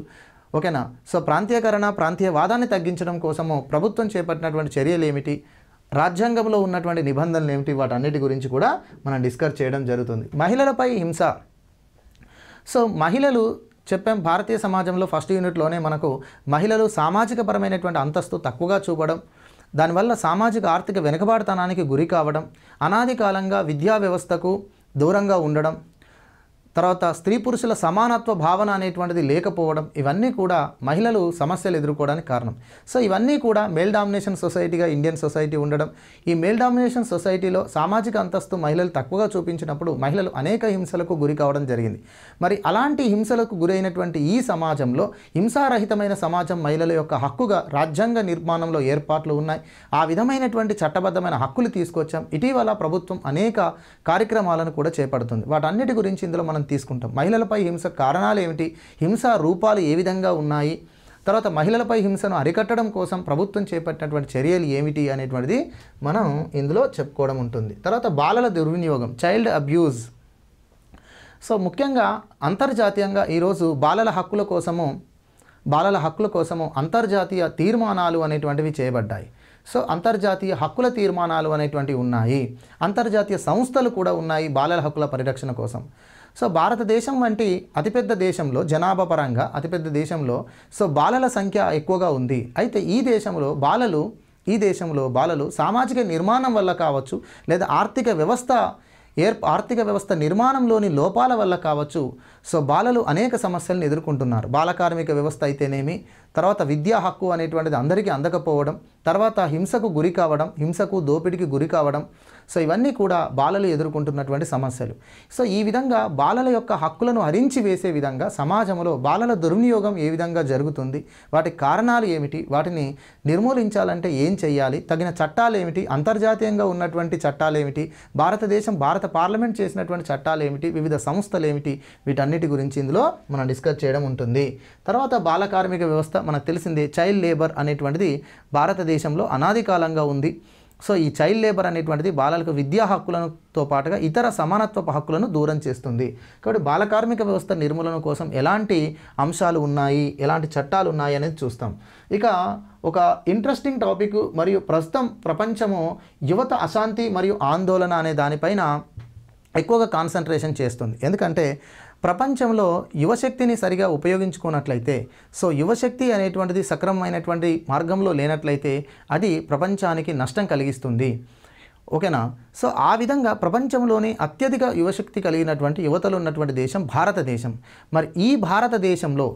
ఓకేనా. సో ప్రాంతీయవాదాన్ని తగ్గించడం కోసము ప్రభుత్వం చేపట్టినటువంటి చర్యలు ఏమిటి, రాజ్యాంగంలో ఉన్నటువంటి నిబంధనలు ఏమిటి, వాటన్నిటి గురించి కూడా మనం డిస్కస్ చేయడం జరుగుతుంది. మహిళలపై హింస. సో మహిళలు చెప్పాం, భారతీయ సమాజంలో ఫస్ట్ యూనిట్లోనే మనకు మహిళలు సామాజిక పరమైనటువంటి అంతస్తు తక్కువగా చూపడం, దానివల్ల సామాజిక ఆర్థిక వెనుకబాటుతనానికి గురి కావడం, అనాది కాలంగా విద్యా వ్యవస్థకు దూరంగా ఉండడం, తర్వాత స్త్రీ పురుషుల సమానత్వ భావన అనేటువంటిది లేకపోవడం, ఇవన్నీ కూడా మహిళలు సమస్యలు ఎదుర్కోవడానికి కారణం. సో ఇవన్నీ కూడా మేల్ డామినేషన్ సొసైటీగా ఇండియన్ సొసైటీ ఉండడం, ఈ మేల్ డామినేషన్ సొసైటీలో సామాజిక అంతస్తు మహిళలు తక్కువగా చూపించినప్పుడు మహిళలు అనేక హింసలకు గురి కావడం జరిగింది. మరి అలాంటి హింసలకు గురైనటువంటి ఈ సమాజంలో హింసారహితమైన సమాజం మహిళల యొక్క హక్కుగా రాజ్యాంగ నిర్మాణంలో ఏర్పాట్లు ఉన్నాయి. ఆ విధమైనటువంటి చట్టబద్ధమైన హక్కులు తీసుకొచ్చాం. ఇటీవల ప్రభుత్వం అనేక కార్యక్రమాలను కూడా చేపడుతుంది. వాటన్నిటి గురించి ఇందులో మనం తీసుకుంటాం. మహిళలపై హింస కారణాలు ఏమిటి, హింస రూపాలు ఏ విధంగా ఉన్నాయి, తర్వాత మహిళలపై హింసను అరికట్టడం కోసం ప్రభుత్వం చేపట్టినటువంటి చర్యలు ఏమిటి అనేటువంటిది మనం ఇందులో చెప్పుకోవడం ఉంటుంది. తర్వాత బాలల దుర్వినియోగం, చైల్డ్ అబ్యూజ్. సో ముఖ్యంగా అంతర్జాతీయంగా ఈరోజు బాలల హక్కుల కోసము అంతర్జాతీయ తీర్మానాలు అనేటువంటివి చేయబడ్డాయి. సో అంతర్జాతీయ హక్కుల తీర్మానాలు అనేటువంటివి ఉన్నాయి, అంతర్జాతీయ సంస్థలు కూడా ఉన్నాయి బాలల హక్కుల పరిరక్షణ కోసం. సో భారతదేశం వంటి అతిపెద్ద దేశంలో, జనాభా పరంగా అతిపెద్ద దేశంలో సో బాలల సంఖ్య ఎక్కువగా ఉంది. అయితే ఈ దేశంలో బాలలు సామాజిక నిర్మాణం వల్ల కావచ్చు, లేదా ఆర్థిక వ్యవస్థ నిర్మాణంలోని లోపాల వల్ల కావచ్చు, సో బాలలు అనేక సమస్యలను ఎదుర్కొంటున్నారు. బాల కార్మిక వ్యవస్థ అయితేనేమి, తర్వాత విద్యా హక్కు అనేటువంటిది అందరికీ అందకపోవడం, తర్వాత హింసకు గురి కావడం, హింసకు దోపిడికి గురి కావడం, సో ఇవన్నీ కూడా బాలలు ఎదుర్కొంటున్నటువంటి సమస్యలు. సో ఈ విధంగా బాలల యొక్క హక్కులను హరించి వేసే విధంగా సమాజంలో బాలల దుర్వినియోగం ఏ విధంగా జరుగుతుంది, వాటి కారణాలు ఏమిటి, వాటిని నిర్మూలించాలంటే ఏం చేయాలి, తగిన చట్టాలు ఏమిటి, అంతర్జాతీయంగా ఉన్నటువంటి చట్టాలు ఏమిటి, భారత పార్లమెంట్ చేసినటువంటి చట్టాలు ఏమిటి, వివిధ సంస్థలు ఏమిటి, వీటన్నిటి గురించి ఇందులో మనం డిస్కస్ చేయడం ఉంటుంది. తర్వాత బాల కార్మిక వ్యవస్థ మనకు తెలిసిందే, చైల్డ్ లేబర్ అనేటువంటిది భారతదేశంలో అనాది కాలంగా ఉంది. సో ఈ చైల్డ్ లేబర్ అనేటువంటిది బాలలకు విద్యా హక్కులతో పాటుగా ఇతర సమానత్వపు హక్కులను దూరం చేస్తుంది. కాబట్టి బాల కార్మిక వ్యవస్థ నిర్మూలన కోసం ఎలాంటి అంశాలు ఉన్నాయి, ఎలాంటి చట్టాలు ఉన్నాయి అనేది చూస్తాం. ఇక ఒక ఇంట్రెస్టింగ్ టాపిక్ మరియు ప్రస్తుతం ప్రపంచము యువత అశాంతి మరియు ఆందోళన అనే దానిపైన ఎక్కువగా కాన్సన్ట్రేషన్ చేస్తుంది. ఎందుకంటే ప్రపంచంలో యువశక్తిని సరిగా ఉపయోగించుకున్నట్లయితే, సో యువశక్తి అనేటువంటిది సక్రమమైనటువంటి మార్గంలో లేనట్లయితే అది ప్రపంచానికి నష్టం కలిగిస్తుంది. ఓకేనా? సో ఆ విధంగా ప్రపంచంలోని అత్యధిక యువశక్తి కలిగినటువంటి యువతలు ఉన్నటువంటి దేశం భారతదేశం. మరి ఈ భారతదేశంలో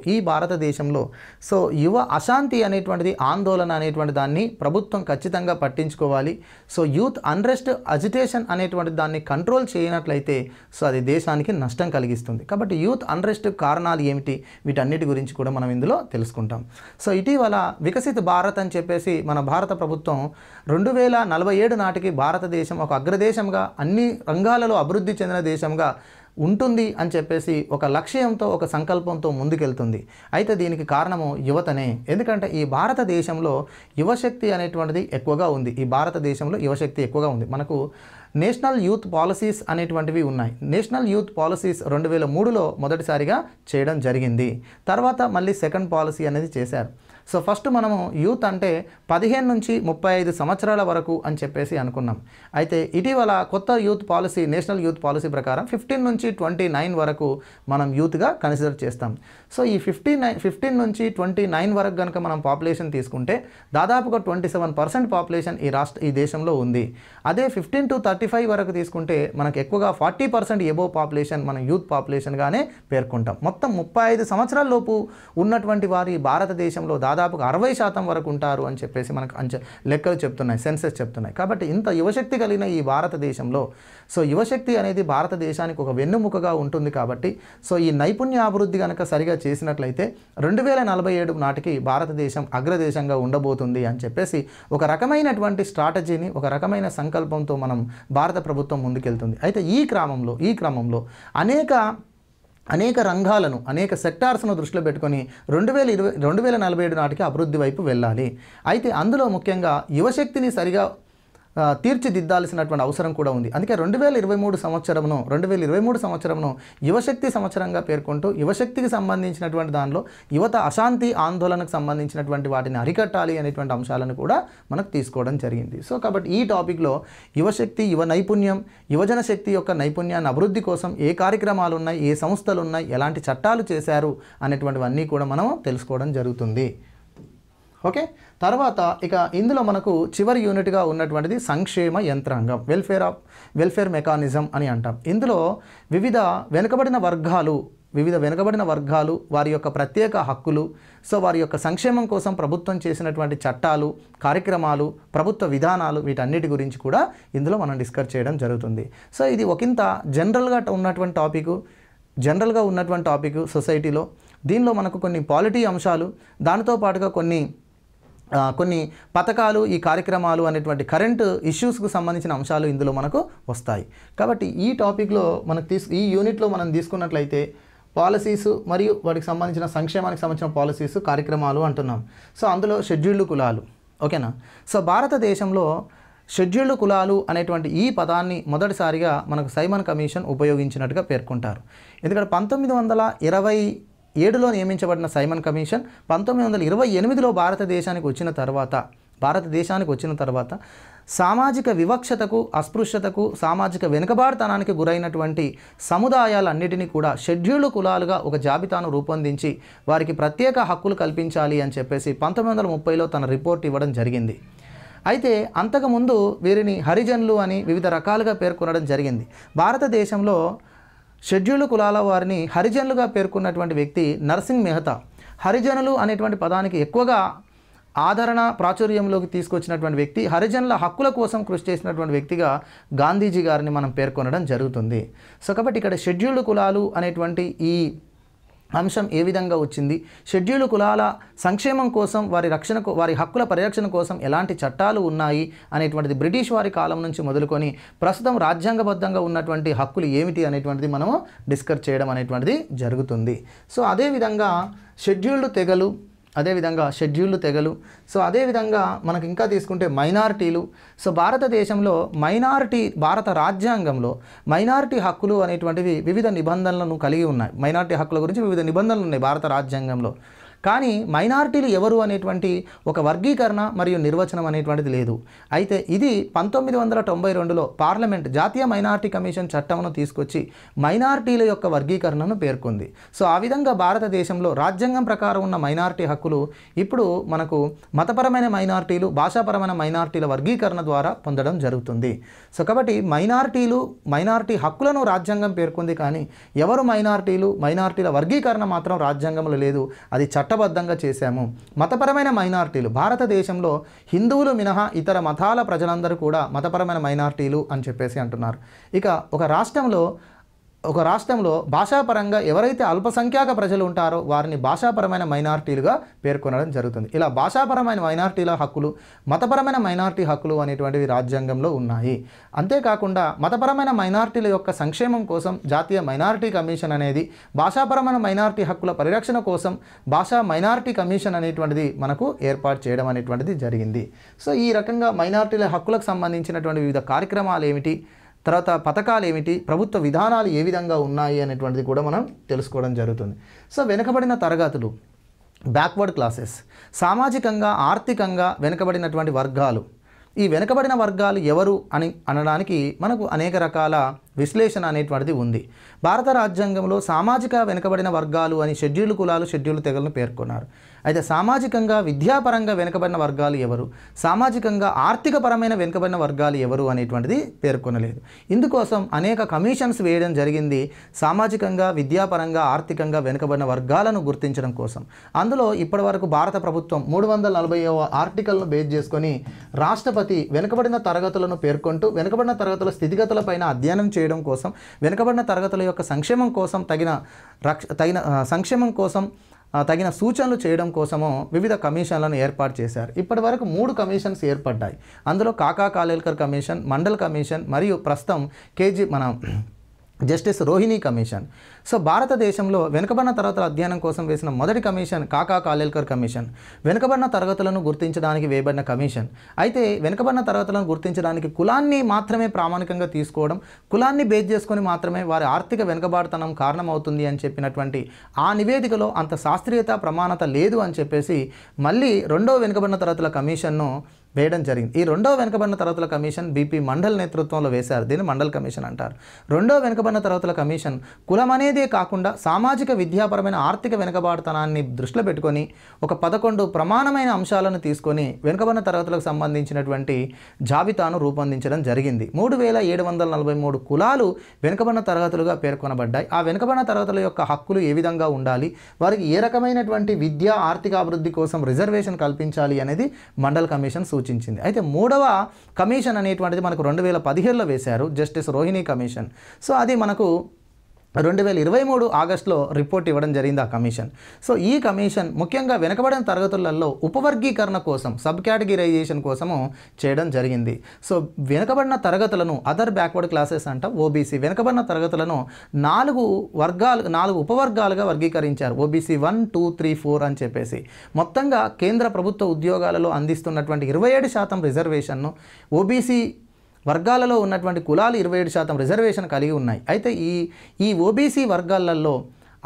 సో యువ అశాంతి అనేటువంటిది, ఆందోళన అనేటువంటి దాన్ని ప్రభుత్వం ఖచ్చితంగా పట్టించుకోవాలి. సో యూత్ అన్రెస్ట్, అజిటేషన్ అనేటువంటి దాన్ని కంట్రోల్ చేయనట్లయితే సో అది దేశానికి నష్టం కలిగిస్తుంది. కాబట్టి యూత్ అన్రెస్ట్ కారణాలు ఏమిటి, వీటన్నిటి గురించి కూడా మనం ఇందులో తెలుసుకుంటాం. సో ఇటీవల వికసిత భారత్ అని చెప్పేసి మన భారత ప్రభుత్వం 2047 నాటికి భారతదేశం ఒక అగ్రదేశంగా, అన్ని రంగాలలో అభివృద్ధి చెందిన దేశంగా ఉంటుంది అని చెప్పేసి ఒక లక్ష్యంతో, ఒక సంకల్పంతో ముందుకెళ్తుంది. అయితే దీనికి కారణము యువతనే. ఎందుకంటే ఈ భారతదేశంలో యువశక్తి అనేటువంటిది ఎక్కువగా ఉంది. మనకు నేషనల్ యూత్ పాలసీస్ అనేటువంటివి ఉన్నాయి. నేషనల్ యూత్ పాలసీస్ 2003లో మొదటిసారిగా చేయడం జరిగింది. తర్వాత మళ్ళీ సెకండ్ పాలసీ అనేది చేశారు. సో ఫస్ట్ మనము యూత్ అంటే 15 నుంచి 35 సంవత్సరాల వరకు అని చెప్పేసి అనుకున్నాం. అయితే ఇటీవల కొత్త youth policy, national youth policy ప్రకారం 15 నుంచి 29 వరకు మనం యూత్గా కన్సిడర్ చేస్తాం. సో ఈ 15 నుంచి 29 వరకు కనుక మనం పాపులేషన్ తీసుకుంటే దాదాపుగా 27% పాపులేషన్ ఈ దేశంలో ఉంది. అదే 15 to 35 వరకు తీసుకుంటే మనకు ఎక్కువగా 40% ఎబోవ్ పాపులేషన్ మనం యూత్ పాపులేషన్గానే పేర్కొంటాం. మొత్తం 35 సంవత్సరాల లోపు ఉన్నటువంటి వారి భారతదేశంలో దాదాపుగా 60% వరకు ఉంటారు అని చెప్పేసి మనకు లెక్కలు చెప్తున్నాయి, సెన్సెస్ చెప్తున్నాయి. కాబట్టి ఇంత యువశక్తి కలిగిన ఈ భారతదేశంలో సో యువశక్తి అనేది భారతదేశానికి ఒక వెన్నుముకగా ఉంటుంది. కాబట్టి సో ఈ నైపుణ్యాభివృద్ధి కనుక సరిగా చేసినట్లయితే 2047 నాటికి భారతదేశం అగ్రదేశంగా ఉండబోతుంది అని చెప్పేసి ఒక రకమైనటువంటి స్ట్రాటజీని, ఒక రకమైన సంకల్పంతో మనం భారత ప్రభుత్వం ముందుకెళ్తుంది. అయితే ఈ క్రమంలో అనేక రంగాలను, అనేక సెక్టార్స్ను దృష్టిలో పెట్టుకొని 2047 నాటికి అభివృద్ధి వైపు వెళ్ళాలి. అయితే అందులో ముఖ్యంగా యువశక్తిని సరిగా తీర్చిదిద్దాల్సినటువంటి అవసరం కూడా ఉంది. అందుకే 2023 సంవత్సరంను యువశక్తి సంవత్సరంగా పేర్కొంటూ యువశక్తికి సంబంధించినటువంటి దానిలో యువత అశాంతి, ఆందోళనకు సంబంధించినటువంటి వాటిని అరికట్టాలి అనేటువంటి అంశాలను కూడా మనకు తీసుకోవడం జరిగింది. సో కాబట్టి ఈ టాపిక్లో యువశక్తి, యువ నైపుణ్యం, యువజన శక్తి యొక్క నైపుణ్యాన్ని అభివృద్ధి కోసం ఏ కార్యక్రమాలు ఉన్నాయి, ఏ సంస్థలు ఉన్నాయి, ఎలాంటి చట్టాలు చేశారు అనేటువంటివన్నీ కూడా మనం తెలుసుకోవడం జరుగుతుంది. ఓకే, తర్వాత ఇక ఇందులో మనకు చివరి యూనిట్గా ఉన్నటువంటిది సంక్షేమ యంత్రాంగం, వెల్ఫేర్ మెకానిజం అని అంటాం. ఇందులో వివిధ వెనుకబడిన వర్గాలు వారి యొక్క ప్రత్యేక హక్కులు, సో వారి యొక్క సంక్షేమం కోసం ప్రభుత్వం చేసినటువంటి చట్టాలు, కార్యక్రమాలు, ప్రభుత్వ విధానాలు, వీటన్నిటి గురించి కూడా ఇందులో మనం డిస్కస్ చేయడం జరుగుతుంది. సో ఇది ఒకంత జనరల్గా ఉన్నటువంటి టాపిక్ సొసైటీలో. దీనిలో మనకు కొన్ని పాలిటీ అంశాలు, దానితో పాటుగా కొన్ని పథకాలు, ఈ కార్యక్రమాలు అనేటువంటి కరెంట్ ఇష్యూస్కు సంబంధించిన అంశాలు ఇందులో మనకు వస్తాయి. కాబట్టి ఈ టాపిక్లో ఈ యూనిట్లో మనం తీసుకున్నట్లయితే పాలసీస్ మరియు వాటికి సంబంధించిన సంక్షేమానికి సంబంధించిన పాలసీస్, కార్యక్రమాలు అంటున్నాం. సో అందులో షెడ్యూల్డ్ కులాలు. ఓకేనా? సో భారతదేశంలో షెడ్యూల్డ్ కులాలు అనేటువంటి ఈ పదాన్ని మొదటిసారిగా మనకు సైమన్ కమిషన్ ఉపయోగించినట్టుగా పేర్కొంటారు. ఎందుకంటే 1927లో నియమించబడిన సైమన్ కమిషన్ 1928లో భారతదేశానికి వచ్చిన తర్వాత సామాజిక వివక్షతకు, అస్పృశ్యతకు, సామాజిక వెనుకబాటుతనానికి గురైనటువంటి సముదాయాలన్నిటినీ కూడా షెడ్యూల్డ్ కులాలుగా ఒక జాబితాను రూపొందించి వారికి ప్రత్యేక హక్కులు కల్పించాలి అని చెప్పేసి 1930లో తన రిపోర్ట్ ఇవ్వడం జరిగింది. అయితే అంతకుముందు వీరిని హరిజనులు అని వివిధ రకాలుగా పేర్కొనడం జరిగింది. భారతదేశంలో షెడ్యూల్డ్ కులాల వారిని హరిజనులుగా పేర్కొన్నటువంటి వ్యక్తి నర్సింగ్ మెహతా. హరిజనులు అనేటువంటి పదానికి ఎక్కువగా ఆదరణ, ప్రాచుర్యంలోకి తీసుకొచ్చినటువంటి వ్యక్తి, హరిజనుల హక్కుల కోసం కృషి చేసినటువంటి వ్యక్తిగా గాంధీజీ గారిని మనం పేర్కొనడం జరుగుతుంది. సో కాబట్టి ఇక్కడ షెడ్యూల్డ్ కులాలు అనేటువంటి ఈ అంశం ఏ విధంగా వచ్చింది, షెడ్యూల్డ్ కులాల సంక్షేమం కోసం, వారి హక్కుల పరిరక్షణ కోసం ఎలాంటి చట్టాలు ఉన్నాయి అనేటువంటిది బ్రిటిష్ వారి కాలం నుంచి మొదలుకొని ప్రస్తుతం రాజ్యాంగబద్ధంగా ఉన్నటువంటి హక్కులు ఏమిటి అనేటువంటిది మనము డిస్కస్ చేయడం అనేటువంటిది జరుగుతుంది. సో అదేవిధంగా షెడ్యూల్డ్ తెగలు, అదేవిధంగా షెడ్యూల్డ్ తెగలు, సో అదేవిధంగా మనకు ఇంకా తీసుకుంటే మైనారిటీలు. సో భారతదేశంలో భారత రాజ్యాంగంలో మైనారిటీ హక్కులు అనేటువంటివి వివిధ నిబంధనలను కలిగి ఉన్నాయి. మైనారిటీ హక్కుల గురించి వివిధ నిబంధనలు ఉన్నాయి భారత రాజ్యాంగంలో. కానీ మైనారిటీలు ఎవరు అనేటువంటి ఒక వర్గీకరణ మరియు నిర్వచనం అనేటువంటిది లేదు. అయితే ఇది 1992లో పార్లమెంట్ జాతీయ మైనారిటీ కమిషన్ చట్టంను తీసుకొచ్చి మైనారిటీల యొక్క వర్గీకరణను పేర్కొంది. సో ఆ విధంగా భారతదేశంలో రాజ్యాంగం ప్రకారం ఉన్న మైనారిటీ హక్కులు ఇప్పుడు మనకు మతపరమైన మైనారిటీలు, భాషాపరమైన మైనారిటీల వర్గీకరణ ద్వారా పొందడం జరుగుతుంది. సో కాబట్టి మైనారిటీ హక్కులను రాజ్యాంగం పేర్కొంది, కానీ ఎవరు మైనారిటీల వర్గీకరణ మాత్రం రాజ్యాంగంలో లేదు. అది చట్టబద్ధంగా చేశాము. మతపరమైన మైనారిటీలు భారతదేశంలో హిందువులు మినహా ఇతర మతాల ప్రజలందరూ కూడా మతపరమైన మైనారిటీలు అని చెప్పేసి అంటున్నారు. ఇక ఒక రాష్ట్రంలో భాషాపరంగా ఎవరైతే అల్పసంఖ్యాక ప్రజలు ఉంటారో వారిని భాషాపరమైన మైనారిటీలుగా పేర్కొనడం జరుగుతుంది. ఇలా భాషాపరమైన మైనారిటీల హక్కులు, మతపరమైన మైనారిటీ హక్కులు అనేటువంటివి రాజ్యాంగంలో ఉన్నాయి. అంతేకాకుండా మతపరమైన మైనారిటీల యొక్క సంక్షేమం కోసం జాతీయ మైనారిటీ కమిషన్ అనేది, భాషాపరమైన మైనారిటీ హక్కుల పరిరక్షణ కోసం భాషా మైనారిటీ కమిషన్ అనేటువంటిది మనకు ఏర్పాటు చేయడం అనేటువంటిది జరిగింది. సో ఈ రకంగా మైనారిటీల హక్కులకు సంబంధించినటువంటి వివిధ కార్యక్రమాలు ఏమిటి, తర్వాత పథకాలు ఏమిటి, ప్రభుత్వ విధానాలు ఏ విధంగా ఉన్నాయి అనేటువంటిది కూడా మనం తెలుసుకోవడం జరుగుతుంది. సో వెనుకబడిన తరగతులు, బ్యాక్వర్డ్ క్లాసెస్, సామాజికంగా ఆర్థికంగా వెనుకబడినటువంటి వర్గాలు. ఈ వెనుకబడిన వర్గాలు ఎవరు అని అనడానికి మనకు అనేక రకాల విశ్లేషణ అనేటువంటిది ఉంది. భారత రాజ్యాంగంలో సామాజిక వెనుకబడిన వర్గాలు అని షెడ్యూల్ కులాలు, షెడ్యూల్ తెగలను పేర్కొన్నారు. అయితే సామాజికంగా విద్యాపరంగా వెనుకబడిన వర్గాలు ఎవరు, సామాజికంగా ఆర్థికపరమైన వెనుకబడిన వర్గాలు ఎవరు అనేటువంటిది పేర్కొనలేదు. ఇందుకోసం అనేక కమిషన్స్ వేయడం జరిగింది సామాజికంగా, విద్యాపరంగా, ఆర్థికంగా వెనుకబడిన వర్గాలను గుర్తించడం కోసం. అందులో ఇప్పటివరకు భారత ప్రభుత్వం 340వ ఆర్టికల్ను బేస్ చేసుకొని రాష్ట్రపతి వెనుకబడిన తరగతులను పేర్కొంటూ వెనుకబడిన తరగతుల స్థితిగతులపైన అధ్యయనం చేయడం కోసం, వెనుకబడిన తరగతుల యొక్క సంక్షేమం కోసం తగిన సూచనలు చేయడం కోసము వివిధ కమిషన్లను ఏర్పాటు చేశారు. ఇప్పటి వరకు 3 కమిషన్స్ ఏర్పడ్డాయి. అందులో కాకా కాలేల్కర్ కమిషన్, మండల్ కమిషన్ మరియు ప్రస్తుతం జస్టిస్ రోహిణి కమిషన్. సో భారతదేశంలో వెనుకబడిన తరగతుల అధ్యయనం కోసం వేసిన మొదటి కమిషన్ కాకా కాలేల్కర్ కమిషన్. వెనుకబడిన తరగతులను గుర్తించడానికి వేయబడిన కమిషన్. అయితే వెనుకబడిన తరగతులను గుర్తించడానికి కులాన్ని మాత్రమే ప్రామాణికంగా తీసుకోవడం, కులాన్ని బేస్ చేసుకొని మాత్రమే వారి ఆర్థిక వెనుకబాటుతనం కారణమవుతుంది అని చెప్పినటువంటి ఆ నివేదికలో అంత శాస్త్రీయత, ప్రమాణత లేదు అని చెప్పేసి మళ్ళీ రెండో వెనుకబడిన తరగతుల కమిషన్ను వేయడం జరిగింది. ఈ రెండో వెనుకబడిన తరగతుల కమిషన్ బీపీ మండల్ నేతృత్వంలో వేశారు. దీన్ని మండల్ కమిషన్ అంటారు. రెండో వెనుకబడిన తరగతుల కమిషన్ కులం అనేదే కాకుండా సామాజిక, విద్యాపరమైన, ఆర్థిక వెనుకబాటుతనాన్ని దృష్టిలో పెట్టుకొని ఒక 11 ప్రమాణమైన అంశాలను తీసుకొని వెనుకబడిన తరగతులకు సంబంధించినటువంటి జాబితాను రూపొందించడం జరిగింది. 3743 కులాలు వెనుకబడిన తరగతులుగా పేర్కొనబడ్డాయి. ఆ వెనుకబడిన తరగతుల యొక్క హక్కులు ఏ విధంగా ఉండాలి, వారికి ఏ రకమైనటువంటి విద్యా, ఆర్థిక అభివృద్ధి కోసం రిజర్వేషన్ కల్పించాలి అనేది మండల్ కమిషన్ సూచించింది. అయితే 3వ కమిషన్ అనేటువంటిది మనకు 2017లో వేశారు, జస్టిస్ రోహిణి కమిషన్. సో అది మనకు 2023 ఆగస్టులో రిపోర్ట్ ఇవ్వడం జరిగింది ఆ కమిషన్. సో ఈ కమిషన్ ముఖ్యంగా వెనుకబడిన తరగతులలో ఉపవర్గీకరణ కోసం, సబ్ కేటగిరైజేషన్ కోసము చేయడం జరిగింది. సో వెనుకబడిన తరగతులను అదర్ బ్యాక్వర్డ్ క్లాసెస్ అంటాం, ఓబీసీ. వెనుకబడిన తరగతులను 4 ఉపవర్గాలుగా వర్గీకరించారు. ఓబీసీ 1, 2, 3, 4 అని చెప్పేసి మొత్తంగా కేంద్ర ప్రభుత్వ ఉద్యోగాలలో అందిస్తున్నటువంటి 27% రిజర్వేషన్ను, ఓబీసీ వర్గాలలో ఉన్నటువంటి కులాలు 27% రిజర్వేషన్ కలిగి ఉన్నాయి. అయితే ఈ ఓబీసీ వర్గాలలో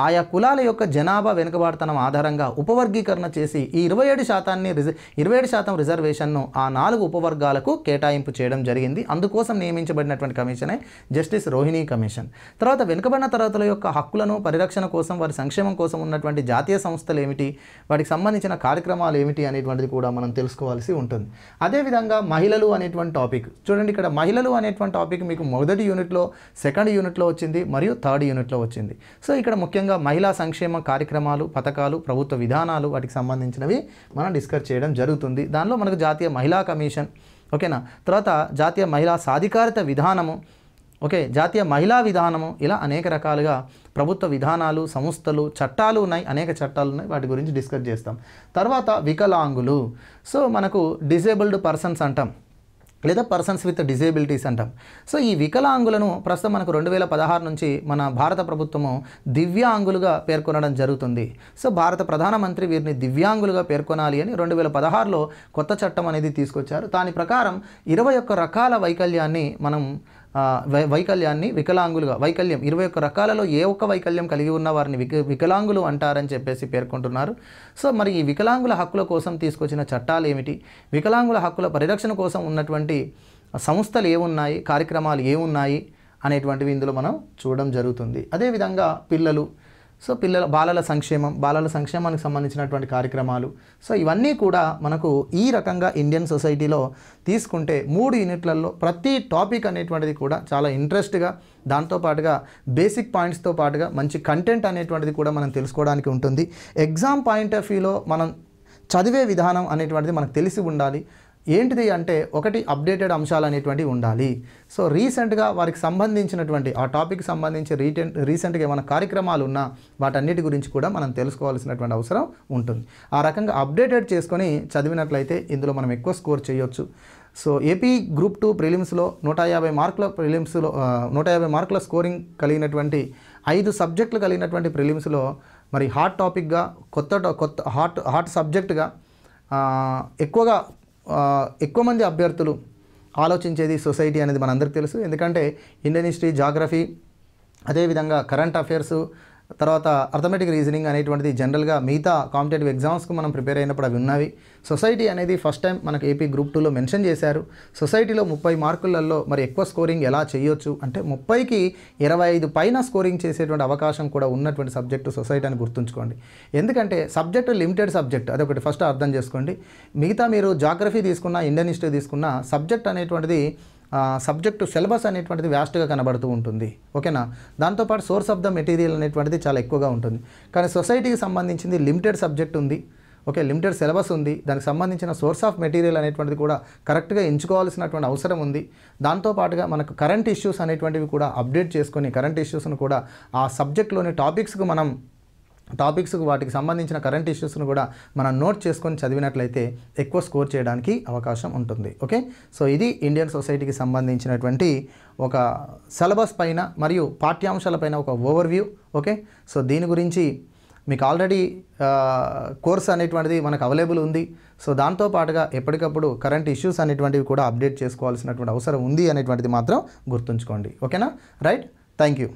ఆయా కులాల యొక్క జనాభా వెనుకబాటుతనం ఆధారంగా ఉపవర్గీకరణ చేసి ఈ 27% రిజర్వేషన్ను ఆ 4 ఉపవర్గాలకు కేటాయింపు చేయడం జరిగింది. అందుకోసం నియమించబడినటువంటి కమిషనే జస్టిస్ రోహిణి కమిషన్. తర్వాత వెనుకబడిన తరగతుల యొక్క హక్కులను పరిరక్షణ కోసం, వారి సంక్షేమం కోసం ఉన్నటువంటి జాతీయ సంస్థలు ఏమిటి, వాటికి సంబంధించిన కార్యక్రమాలు ఏమిటి అనేటువంటిది కూడా మనం తెలుసుకోవాల్సి ఉంటుంది. అదేవిధంగా మహిళలు అనేటువంటి టాపిక్ చూడండి. ఇక్కడ మహిళలు అనేటువంటి టాపిక్ మీకు మొదటి యూనిట్లో, సెకండ్ యూనిట్లో వచ్చింది మరియు థర్డ్ యూనిట్లో వచ్చింది. సో ఇక్కడ ముఖ్యంగా మహిళా సంక్షేమ కార్యక్రమాలు, పథకాలు, ప్రభుత్వ విధానాలు, వాటికి సంబంధించినవి మనం డిస్కస్ చేయడం జరుగుతుంది. దానిలో మనకు జాతీయ మహిళా కమిషన్, ఓకేనా, తర్వాత జాతీయ మహిళా సాధికారిత విధానము, ఓకే, జాతీయ మహిళా విధానము, ఇలా అనేక రకాలుగా ప్రభుత్వ విధానాలు, సంస్థలు, చట్టాలు ఉన్నాయి, అనేక చట్టాలు ఉన్నాయి, వాటి గురించి డిస్కస్ చేస్తాం. తర్వాత వికలాంగులు. సో మనకు డిజేబుల్డ్ పర్సన్స్ అంటాం. లేదా పర్సన్స్ విత్ డిజేబిలిటీస్ అంటాం. సో ఈ వికలాంగులను ప్రస్తుతం మనకు 2016 నుంచి మన భారత ప్రభుత్వము దివ్యాంగులుగా పేర్కొనడం జరుగుతుంది. సో భారత ప్రధానమంత్రి వీరిని దివ్యాంగులుగా పేర్కొనాలి అని 2016లో కొత్త చట్టం అనేది తీసుకొచ్చారు. దాని ప్రకారం 21 రకాల వైకల్యాన్ని మనం వికలాంగులుగా 21 రకాలలో ఏ ఒక్క వైకల్యం కలిగి ఉన్న వారిని వికలాంగులు అంటారని చెప్పేసి పేర్కొంటున్నారు. సో మరి ఈ వికలాంగుల హక్కుల కోసం తీసుకొచ్చిన చట్టాలు ఏమిటి, వికలాంగుల హక్కుల పరిరక్షణ కోసం ఉన్నటువంటి సంస్థలు ఏమున్నాయి, కార్యక్రమాలు ఏమున్నాయి అనేటువంటివి ఇందులో మనం చూడడం జరుగుతుంది. అదేవిధంగా బాలల సంక్షేమానికి సంబంధించినటువంటి కార్యక్రమాలు. సో ఇవన్నీ కూడా మనకు ఈ రకంగా ఇండియన్ సొసైటీలో తీసుకుంటే 3 యూనిట్లలో ప్రతి టాపిక్ అనేటువంటిది కూడా చాలా ఇంట్రెస్ట్గా, దాంతోపాటుగా బేసిక్ పాయింట్స్తో పాటుగా మంచి కంటెంట్ అనేటువంటిది కూడా మనం తెలుసుకోవడానికి ఉంటుంది. ఎగ్జామ్ పాయింట్ ఆఫ్ వ్యూలో మనం చదివే విధానం అనేటువంటిది మనకు తెలిసి ఉండాలి. ఏంటిది అంటే ఒకటి అప్డేటెడ్ అంశాలు అనేటువంటివి ఉండాలి. సో రీసెంట్గా వారికి సంబంధించినటువంటి ఆ టాపిక్ సంబంధించి రీసెంట్గా ఏమైనా కార్యక్రమాలు ఉన్నా వాటన్నిటి గురించి కూడా మనం తెలుసుకోవాల్సినటువంటి అవసరం ఉంటుంది. ఆ రకంగా అప్డేటెడ్ చేసుకొని చదివినట్లయితే ఇందులో మనం ఎక్కువ స్కోర్ చేయొచ్చు. సో ఏపీ గ్రూప్ 2 ప్రిలిమ్స్లో 150 మార్కుల స్కోరింగ్ కలిగినటువంటి 5 సబ్జెక్టులు కలిగినటువంటి ప్రిలిమ్స్లో మరి హాట్ టాపిక్గా కొత్త హాట్ సబ్జెక్టుగా ఎక్కువ మంది అభ్యర్థులు ఆలోచించేది సొసైటీ అనేది మనందరికీ తెలుసు. ఎందుకంటే ఇండియన్ హిస్టరీ, జాగ్రఫీ, అదేవిధంగా కరెంట్ అఫైర్స్, తర్వాత అర్థమెటిక్ రీజనింగ్ అనేటువంటిది జనరల్గా మిగతా కాంపిటేటివ్ ఎగ్జామ్స్కు మనం ప్రిపేర్ అయినప్పుడు అవి ఉన్నవి. సొసైటీ అనేది ఫస్ట్ టైం మనకు ఏపీ గ్రూప్ 2లో మెన్షన్ చేశారు. సొసైటీలో 30 మార్కులలో మరి ఎక్కువ స్కోరింగ్ ఎలా చేయొచ్చు అంటే 30కి 25 పైన స్కోరింగ్ చేసేటువంటి అవకాశం కూడా ఉన్నటువంటి సబ్జెక్టు సొసైటీ అని గుర్తుంచుకోండి. ఎందుకంటే సబ్జెక్టు లిమిటెడ్ సబ్జెక్ట్, అదొకటి ఫస్ట్ అర్థం చేసుకోండి. మిగతా మీరు జాగ్రఫీ తీసుకున్నా, ఇండియన్ హిస్టరీ తీసుకున్నా సబ్జెక్ట్ అనేటువంటిది సబ్జెక్టు సిలబస్ అనేటువంటిది వ్యాస్ట్గా కనబడుతూ ఉంటుంది. ఓకేనా, దాంతోపాటు సోర్స్ ఆఫ్ ద మెటీరియల్ అనేటువంటిది చాలా ఎక్కువగా ఉంటుంది. కానీ సొసైటీకి సంబంధించింది లిమిటెడ్ సబ్జెక్ట్ ఉంది, లిమిటెడ్ సిలబస్ ఉంది. దానికి సంబంధించిన సోర్స్ ఆఫ్ మెటీరియల్ అనేటువంటిది కూడా కరెక్ట్గా ఎంచుకోవాల్సినటువంటి అవసరం ఉంది. దాంతోపాటుగా మనకు కరెంట్ ఇష్యూస్ అనేటువంటివి కూడా అప్డేట్ చేసుకొని కరెంట్ ఇష్యూస్ను కూడా ఆ సబ్జెక్ట్లోని టాపిక్స్కు వాటికి సంబంధించిన కరెంట్ ఇష్యూస్ను కూడా మనం నోట్ చేసుకొని చదివినట్లయితే ఎక్కువ స్కోర్ చేయడానికి అవకాశం ఉంటుంది. ఓకే, సో ఇది ఇండియన్ సొసైటీకి సంబంధించినటువంటి ఒక సిలబస్ పైన మరియు పాఠ్యాంశాలపైన ఒక ఓవర్వ్యూ. ఓకే, సో దీని గురించి మీకు ఆల్రెడీ కోర్స్ అనేటువంటిది మనకు అవైలబుల్ ఉంది. సో దాంతోపాటుగా ఎప్పటికప్పుడు కరెంట్ ఇష్యూస్ అనేటువంటివి కూడా అప్డేట్ చేసుకోవాల్సినటువంటి అవసరం ఉంది అనేటువంటిది మాత్రం గుర్తుంచుకోండి. ఓకేనా, రైట్, థ్యాంక్ యూ.